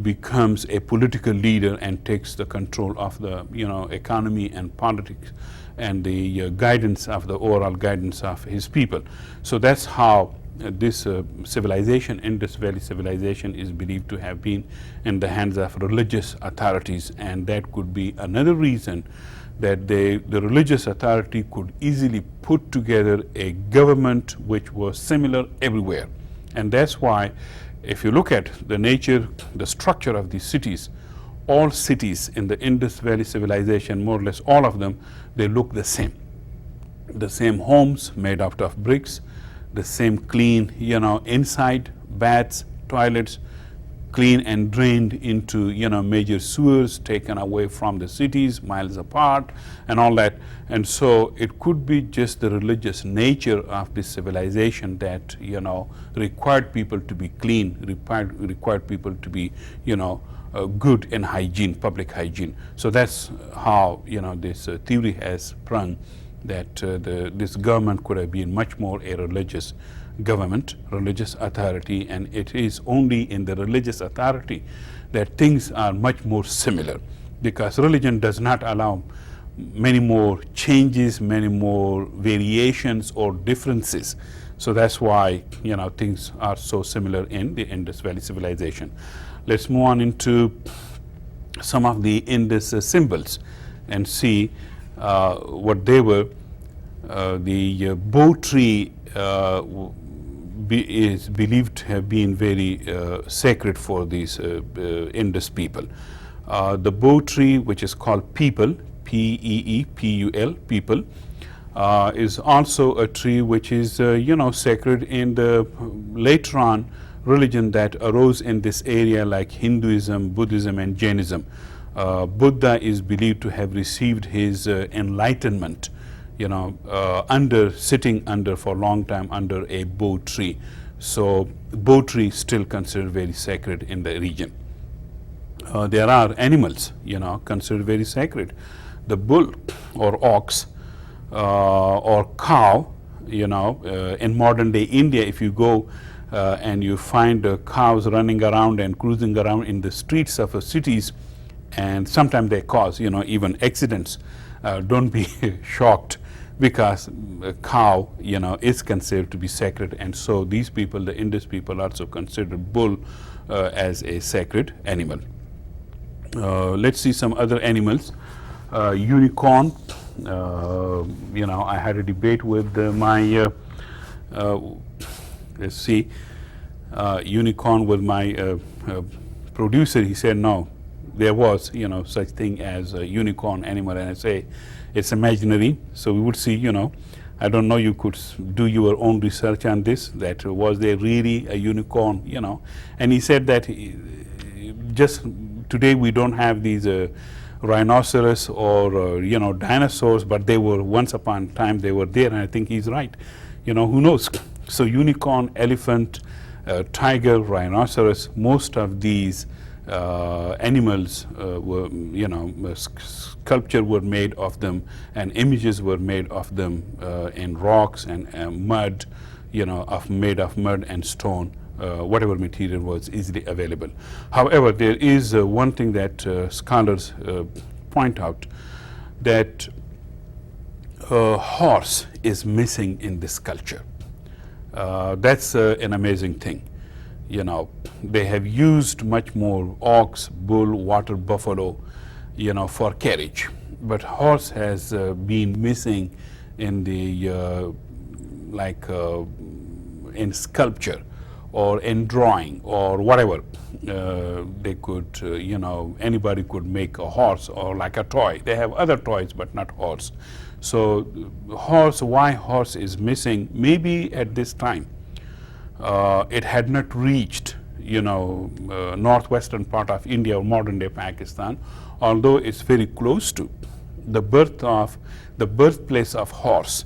becomes a political leader and takes the control of the economy and politics and the guidance of the overall guidance of his people. So that's how this civilization, Indus Valley civilization, is believed to have been in the hands of religious authorities, and that could be another reason that the religious authority could easily put together a government which was similar everywhere. And that's why, if you look at the nature, the structure of these cities, all cities in the Indus Valley civilization, more or less all of them, they look the same. The same homes made out of bricks, the same clean, inside, baths, toilets, clean and drained into, major sewers taken away from the cities, miles apart, and all that. And so it could be just the religious nature of this civilization that, required people to be clean, required people to be, good in hygiene, public hygiene. So that's how, this theory has sprung, that this government could have been much more a religious government, religious authority, and it is only in the religious authority that things are much more similar, because religion does not allow many more changes, many more variations or differences. So that's why, things are so similar in the Indus Valley civilization. Let's move on into some of the Indus symbols and see what they were. The bow tree is believed to have been very sacred for these Indus people. The bow tree, which is called people, P-E-E-P-U-L, people, is also a tree which is, sacred in the later on religion that arose in this area, like Hinduism, Buddhism, and Jainism. Buddha is believed to have received his enlightenment, sitting under for a long time under a bow tree. So bow tree is still considered very sacred in the region. There are animals, considered very sacred. The bull or ox or cow, in modern day India, if you go and you find cows running around and cruising around in the streets of cities, and sometimes they cause, even accidents, don't be shocked, because a cow, is considered to be sacred. And so these people, the Indus people, also considered bull as a sacred animal. Let's see some other animals. Unicorn. I had a debate with my unicorn with my producer. He said no, there was such thing as a unicorn animal, and I say it's imaginary. So we would see, I don't know, you could do your own research on this, that was there really a unicorn, and he said that just today we don't have these rhinoceros or dinosaurs, but they were, once upon a time they were there, and I think he's right. Who knows? So unicorn, elephant, tiger, rhinoceros, most of these animals were, sculpture were made of them, and images were made of them in rocks and mud, made of mud and stone, whatever material was easily available. However, there is one thing that scholars point out, that horse is missing in this sculpture. That's an amazing thing. They have used much more ox, bull, water buffalo, for carriage, but horse has been missing in the in sculpture or in drawing or whatever. They could, anybody could make a horse or like a toy. They have other toys, but not horse. So horse, why horse is missing? Maybe at this time it had not reached, northwestern part of India or modern day Pakistan, although it's very close to the birthplace of horse,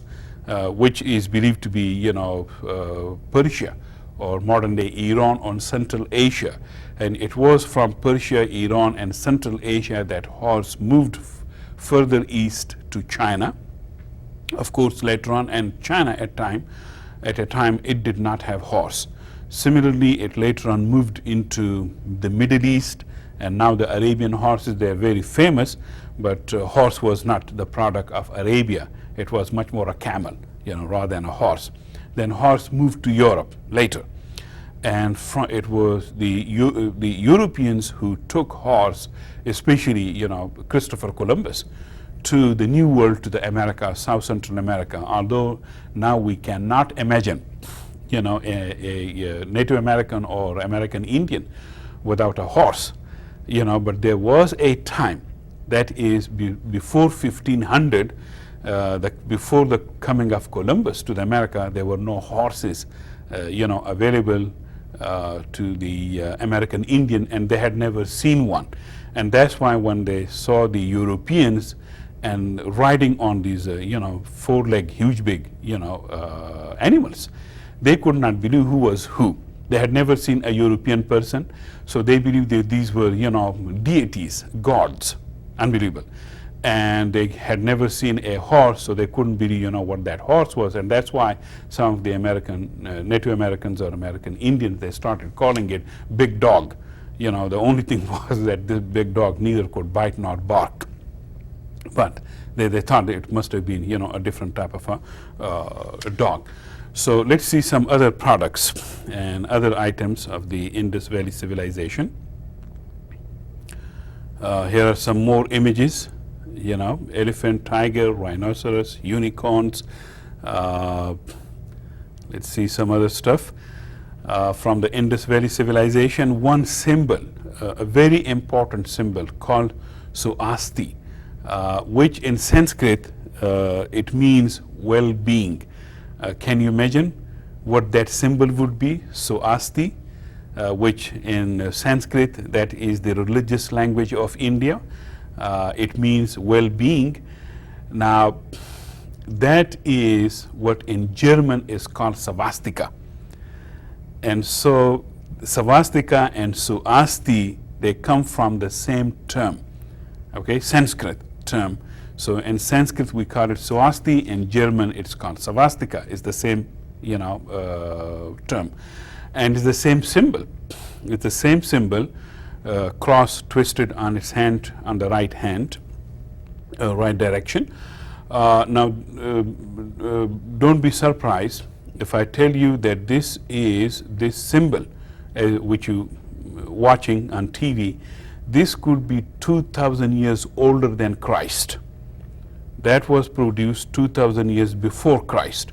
which is believed to be, Persia or modern day Iran or Central Asia. And it was from Persia, Iran, and Central Asia that horse moved further east to China. Of course, later on, and China at a time it did not have horse. Similarly, it later on moved into the Middle East, and now the Arabian horses, they are very famous, but horse was not the product of Arabia. It was much more a camel, rather than a horse. Then horse moved to Europe later. And it was the Europeans who took horse, especially, Christopher Columbus, to the New World, to the America, South Central America. Although now we cannot imagine, a Native American or American Indian without a horse, but there was a time, that is before 1500, before the coming of Columbus to the America, there were no horses, available to the American Indian, and they had never seen one. And that's why when they saw the Europeans and riding on these, four-leg, huge, big, animals, they could not believe who was who. They had never seen a European person, so they believed that these were, deities, gods, unbelievable. And they had never seen a horse, so they couldn't believe, what that horse was. And that's why some of the Native Americans or American Indians, they started calling it big dog. The only thing was that this big dog neither could bite nor bark. But they thought it must have been, a different type of a dog. So let's see some other products and other items of the Indus Valley civilization. Here are some more images. Elephant, tiger, rhinoceros, unicorns. Let's see some other stuff from the Indus Valley civilization. One symbol, a very important symbol called Suasti, which in Sanskrit it means well-being. Can you imagine what that symbol would be? Suasti, which in Sanskrit, that is the religious language of India. It means well-being. Now, that is what in German is called Savastika. And so, Savastika and Suasti, they come from the same term, okay, Sanskrit term. So, in Sanskrit, we call it Suasti. In German, it's called Savastika. It's the same, term. And it's the same symbol. It's the same symbol. Cross twisted on its hand, on the right hand, right direction. Now, don't be surprised if I tell you that this symbol, which you watching on TV, this could be 2,000 years older than Christ. That was produced 2,000 years before Christ.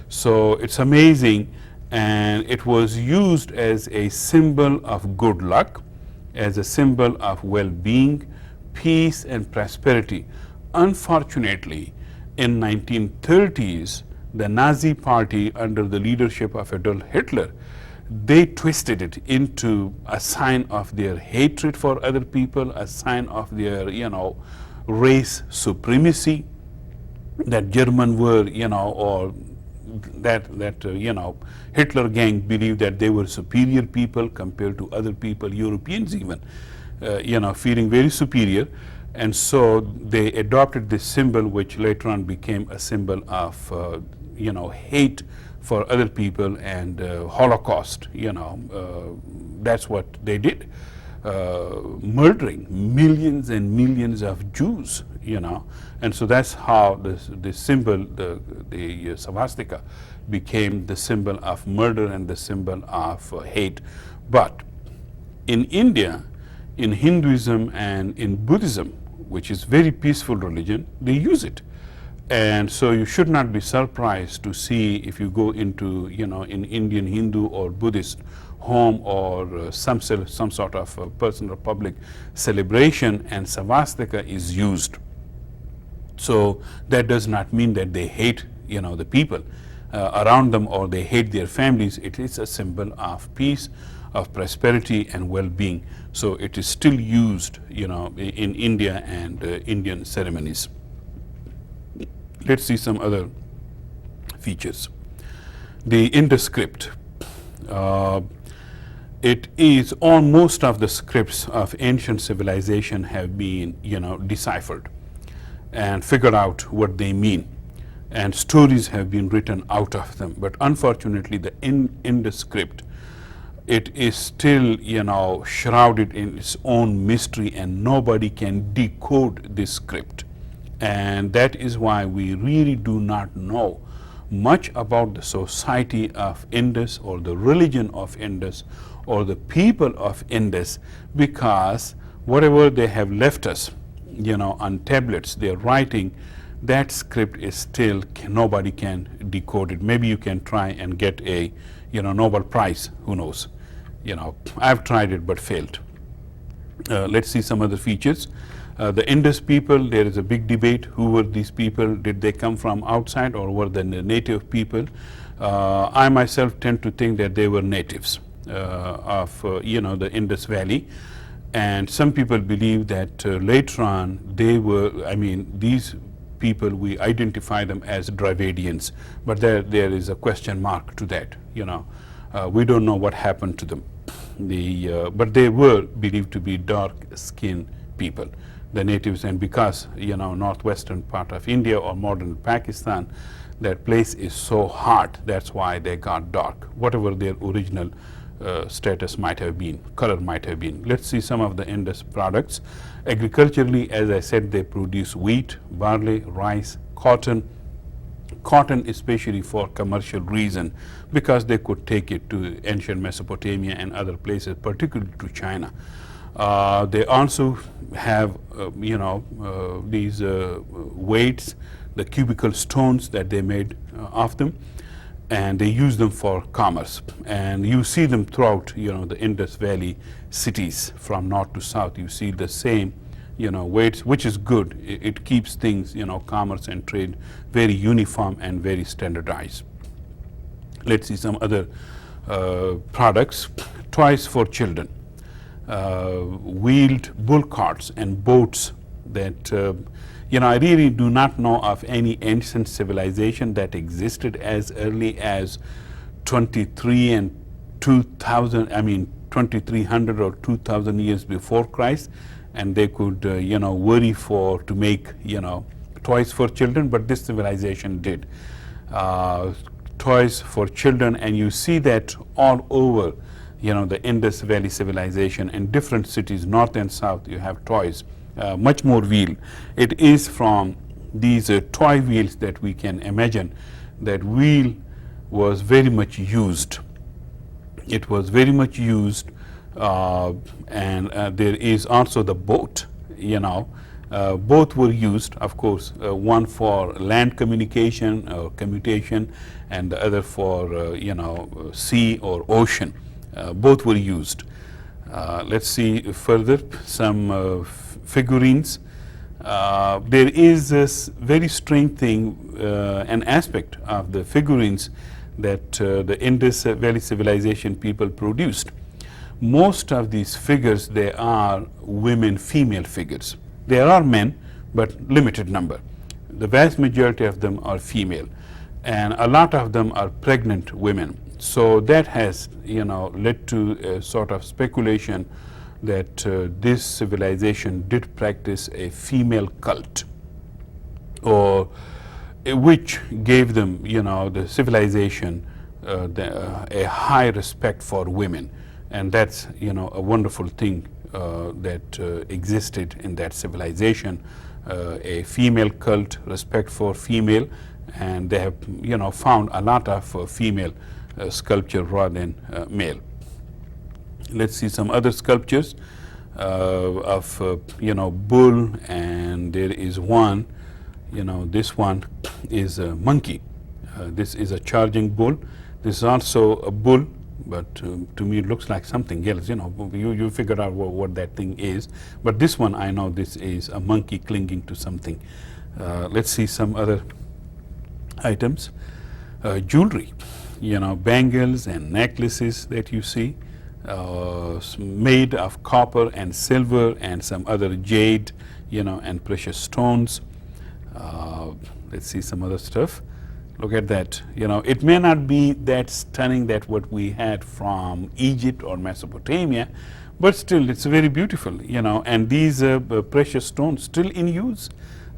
So it's amazing, and it was used as a symbol of good luck, as a symbol of well-being, peace and prosperity. Unfortunately, in 1930s, the Nazi party under the leadership of Adolf Hitler, they twisted it into a sign of their hatred for other people, a sign of their, race supremacy, that German were, or that Hitler gang believed that they were superior people compared to other people, Europeans even, feeling very superior. And so they adopted this symbol, which later on became a symbol of, hate for other people and Holocaust. That's what they did, murdering millions and millions of Jews. And so that's how this symbol, the swastika, became the symbol of murder and the symbol of hate. But in India, in Hinduism and in Buddhism, which is very peaceful religion, they use it. And so you should not be surprised to see, if you go into, in Indian Hindu or Buddhist home or some sort of personal public celebration, and swastika is used. So that does not mean that they hate, the people around them, or they hate their families. It is a symbol of peace, of prosperity and well-being. So it is still used, in India and Indian ceremonies. Let's see some other features. The Indus Script. It is most of the scripts of ancient civilization have been, deciphered and figured out what they mean, and stories have been written out of them. But unfortunately, the Indus Script, it is still, shrouded in its own mystery, and nobody can decode this script. And that is why we really do not know much about the society of Indus or the religion of Indus or the people of Indus, because whatever they have left us, on tablets, their writing, that script is still, nobody can decode it. Maybe you can try and get a, Nobel Prize, who knows. I've tried it but failed. Let's see some other features. The Indus people, there is a big debate. Who were these people? Did they come from outside or were they the native people? I myself tend to think that they were natives of the Indus Valley, and some people believe that later on they were, these people, we identify them as Dravidians, but there is a question mark to that. We don't know what happened to them. But they were believed to be dark-skinned people, the natives, and because northwestern part of India or modern Pakistan, that place is so hot, that's why they got dark, whatever their original status might have been, color might have been. Let's see some of the Indus products. Agriculturally, as I said, they produce wheat, barley, rice, cotton, especially for commercial reason, because they could take it to ancient Mesopotamia and other places, particularly to China. They also have, these weights, the cubical stones that they made of them, and they use them for commerce. And you see them throughout, the Indus Valley cities from north to south. You see the same, weights, which is good. It keeps things, commerce and trade very uniform and very standardized. Let's see some other products. Toys for children, wheeled bull carts and boats that, I really do not know of any ancient civilization that existed as early as 2300 or 2000 years before Christ, and they could, worry to make, toys for children, but this civilization did. Toys for children, and you see that all over, the Indus Valley civilization in different cities, north and south, you have toys. Much more wheel. It is from these toy wheels that we can imagine that wheel was very much used. It was very much used, and there is also the boat. Both were used, of course, one for land communication or commutation, and the other for sea or ocean. Both were used. Let's see further some figurines. There is this very strange thing, an aspect of the figurines that the Indus Valley civilization people produced. Most of these figures, they are female figures. There are men, but limited number. The vast majority of them are female, and a lot of them are pregnant women. So that has, led to a sort of speculation that this civilization did practice a female cult, or which gave them, the civilization, a high respect for women, and that's, a wonderful thing that existed in that civilization, a female cult, respect for female, and they have, found a lot of female sculpture rather than male. Let's see some other sculptures of bull, and there is one, this one is a monkey. This is a charging bull. This is also a bull, but to me it looks like something else. You figure out what that thing is. But this one, I know this is a monkey clinging to something. Let's see some other items. Jewelry, bangles and necklaces that you see. Made of copper and silver and some other jade, and precious stones. Let's see some other stuff. Look at that. It may not be that stunning that what we had from Egypt or Mesopotamia, but still it's very beautiful, and these precious stones still in use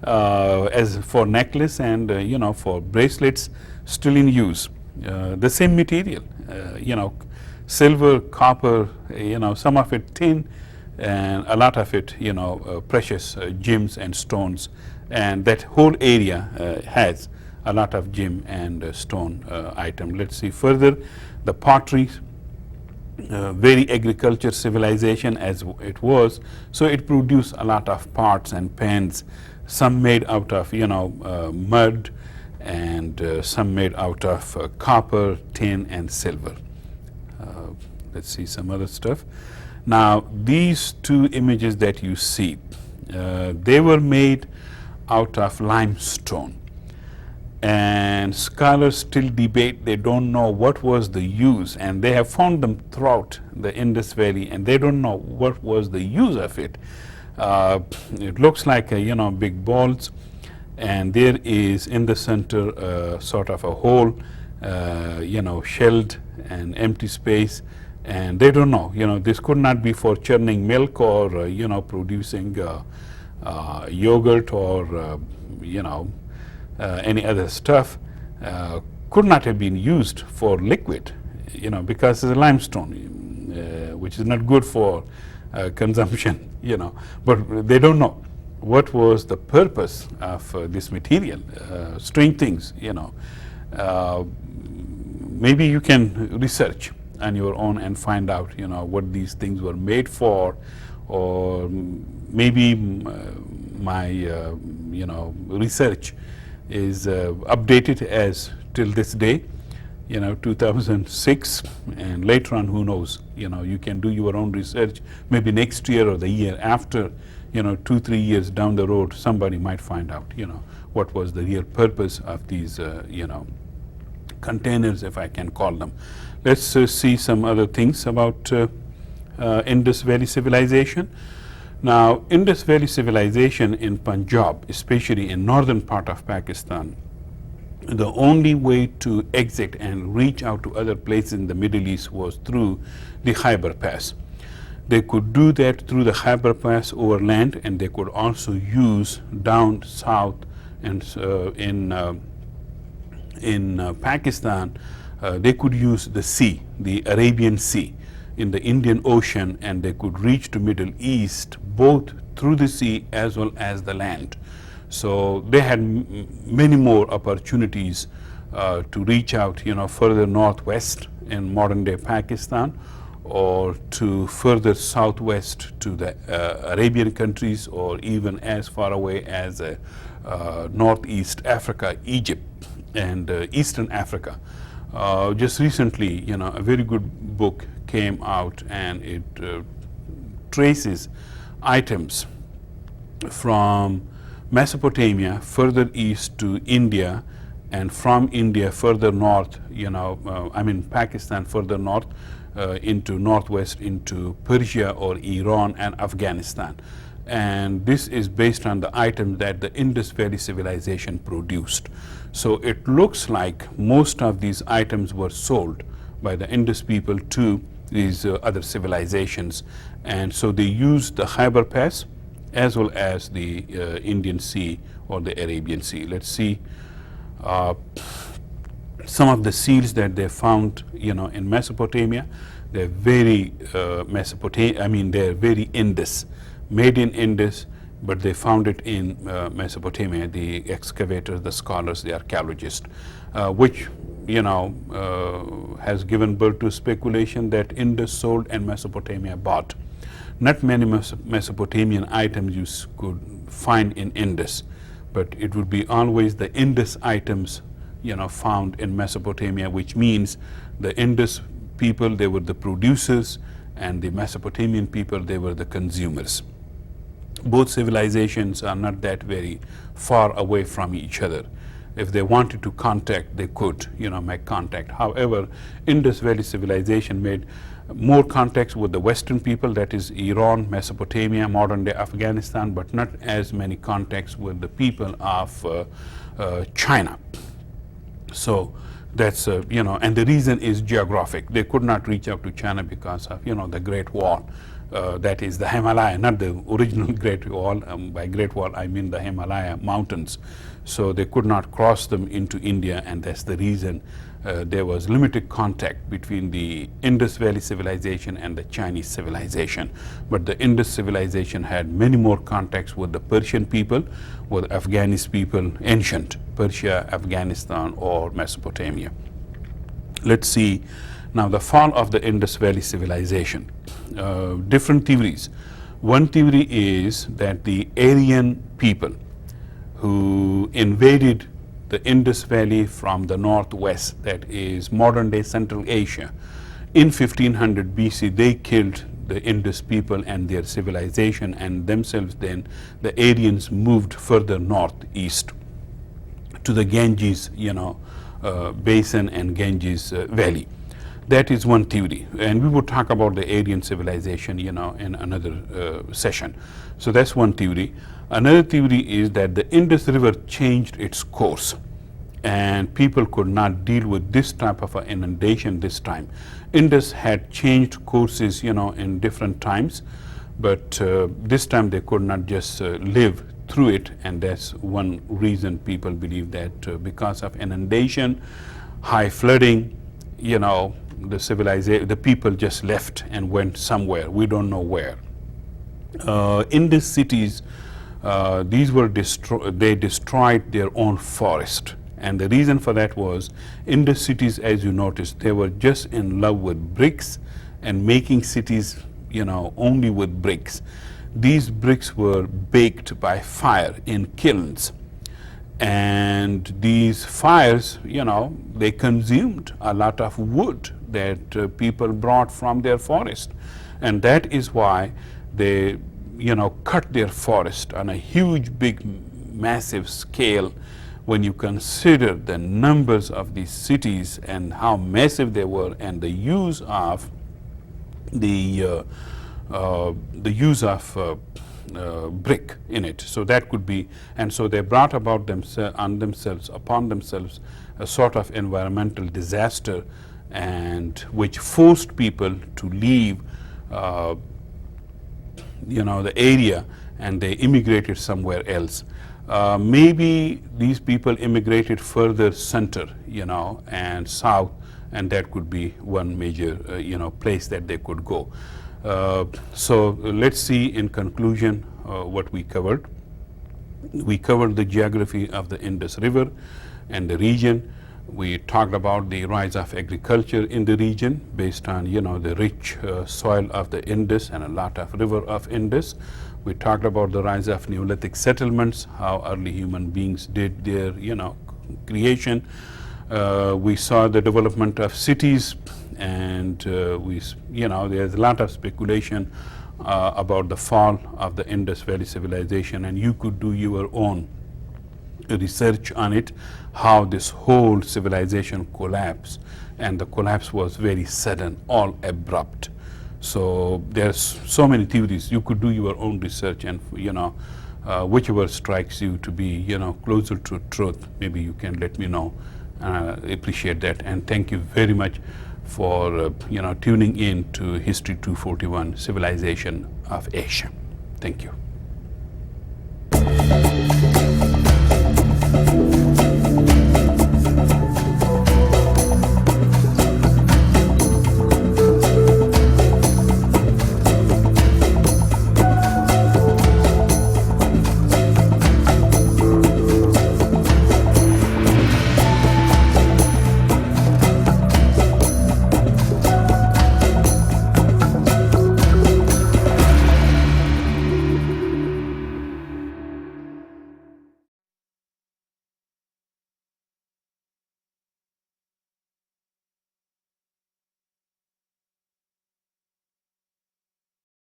as for necklace and, for bracelets, still in use. The same material, silver, copper, some of it tin, and a lot of it, precious gems and stones. And that whole area has a lot of gem and stone item. Let's see further. The pottery, very agriculture civilization as it was, so it produced a lot of pots and pans, some made out of mud, and some made out of copper, tin, and silver. Let's see some other stuff. Now these two images that you see, they were made out of limestone, and scholars still debate. They don't know what was the use, and they have found them throughout the Indus Valley, and they don't know what was the use of it. It looks like big balls, and there is in the center sort of a hole, shelled and empty space, and they don't know. This could not be for churning milk or producing yogurt or any other stuff. Could not have been used for liquid, because it's a limestone, which is not good for consumption, but they don't know what was the purpose of this material. Strange things, maybe you can research on your own and find out, what these things were made for, or maybe my, research is updated as till this day, 2006, and later on, who knows, you can do your own research, maybe next year or the year after, 2-3 years down the road, somebody might find out, what was the real purpose of these, containers, if I can call them. Let's see some other things about Indus Valley civilization. Now, Indus Valley civilization in Punjab, especially in northern part of Pakistan, the only way to exit and reach out to other places in the Middle East was through the Khyber Pass. They could do that through the Khyber Pass over land, and they could also use down south and in Pakistan, they could use the sea, the Arabian Sea, in the Indian Ocean, and they could reach to Middle East both through the sea as well as the land. So they had many more opportunities to reach out, further northwest in modern day Pakistan, or to further southwest to the Arabian countries, or even as far away as northeast Africa, Egypt, and Eastern Africa. Just recently, a very good book came out, and it traces items from Mesopotamia further east to India, and from India further north, Pakistan further north into northwest into Persia or Iran and Afghanistan. And this is based on the items that the Indus Valley civilization produced. So it looks like most of these items were sold by the Indus people to these other civilizations. And so they used the Khyber Pass as well as the Indian Sea or the Arabian Sea. Let's see some of the seals that they found, in Mesopotamia. They're very they're very Indus, made in Indus, but they found it in Mesopotamia, the excavators, the scholars, the archaeologists, which has given birth to speculation that Indus sold and Mesopotamia bought. Not many Mesopotamian items you could find in Indus, but it would be always the Indus items found in Mesopotamia, which means the Indus people, they were the producers, and the Mesopotamian people, they were the consumers. Both civilizations are not that very far away from each other. If they wanted to contact, they could, make contact. However, Indus Valley civilization made more contacts with the Western people, that is Iran, Mesopotamia, modern day Afghanistan, but not as many contacts with the people of China. So that's, and the reason is geographic. They could not reach out to China because of, the Great Wall. That is the Himalaya, not the original Great Wall. By Great Wall, I mean the Himalaya mountains. so they could not cross them into India, and that's the reason there was limited contact between the Indus Valley civilization and the Chinese civilization. But the Indus civilization had many more contacts with the Persian people, with Afghanis people, ancient Persia, Afghanistan, or Mesopotamia. Let's see now the fall of the Indus Valley civilization. Different theories. One theory is that the Aryan people who invaded the Indus Valley from the northwest, that is modern-day Central Asia, in 1500 BC, they killed the Indus people and their civilization, and themselves then the Aryans moved further northeast to the Ganges, basin and Ganges Valley. That is one theory, and we will talk about the Aryan civilization, in another session. So that's one theory. Another theory is that the Indus River changed its course, and people could not deal with this type of inundation this time. Indus had changed courses, in different times, but this time they could not just live through it, and that's one reason people believe that because of inundation, high flooding, the people just left and went somewhere. We don't know where. Indus cities, these were they destroyed their own forest, and the reason for that was Indus cities, as you noticed, they were just in love with bricks and making cities, only with bricks. These bricks were baked by fire in kilns, and these fires, they consumed a lot of wood that people brought from their forest, and that is why they cut their forest on a huge, big, massive scale. When you consider the numbers of these cities and how massive they were, and the use of brick in it, so that could be, and so they brought about upon themselves a sort of environmental disaster, and which forced people to leave the area, and they immigrated somewhere else. Maybe these people immigrated further center, and south, and that could be one major, place that they could go. So let's see in conclusion what we covered. We covered the geography of the Indus River and the region. We talked about the rise of agriculture in the region based on, the rich soil of the Indus and a lot of river of Indus. We talked about the rise of Neolithic settlements, how early human beings did their, creation. We saw the development of cities, and there's a lot of speculation about the fall of the Indus Valley civilization, and you could do your own research on it, how this whole civilization collapsed, and the collapse was very sudden, all abrupt. So there's so many theories. You could do your own research, and whichever strikes you to be closer to truth, maybe you can let me know. I appreciate that, and thank you very much for tuning in to History 241, Civilization of Asia. Thank you.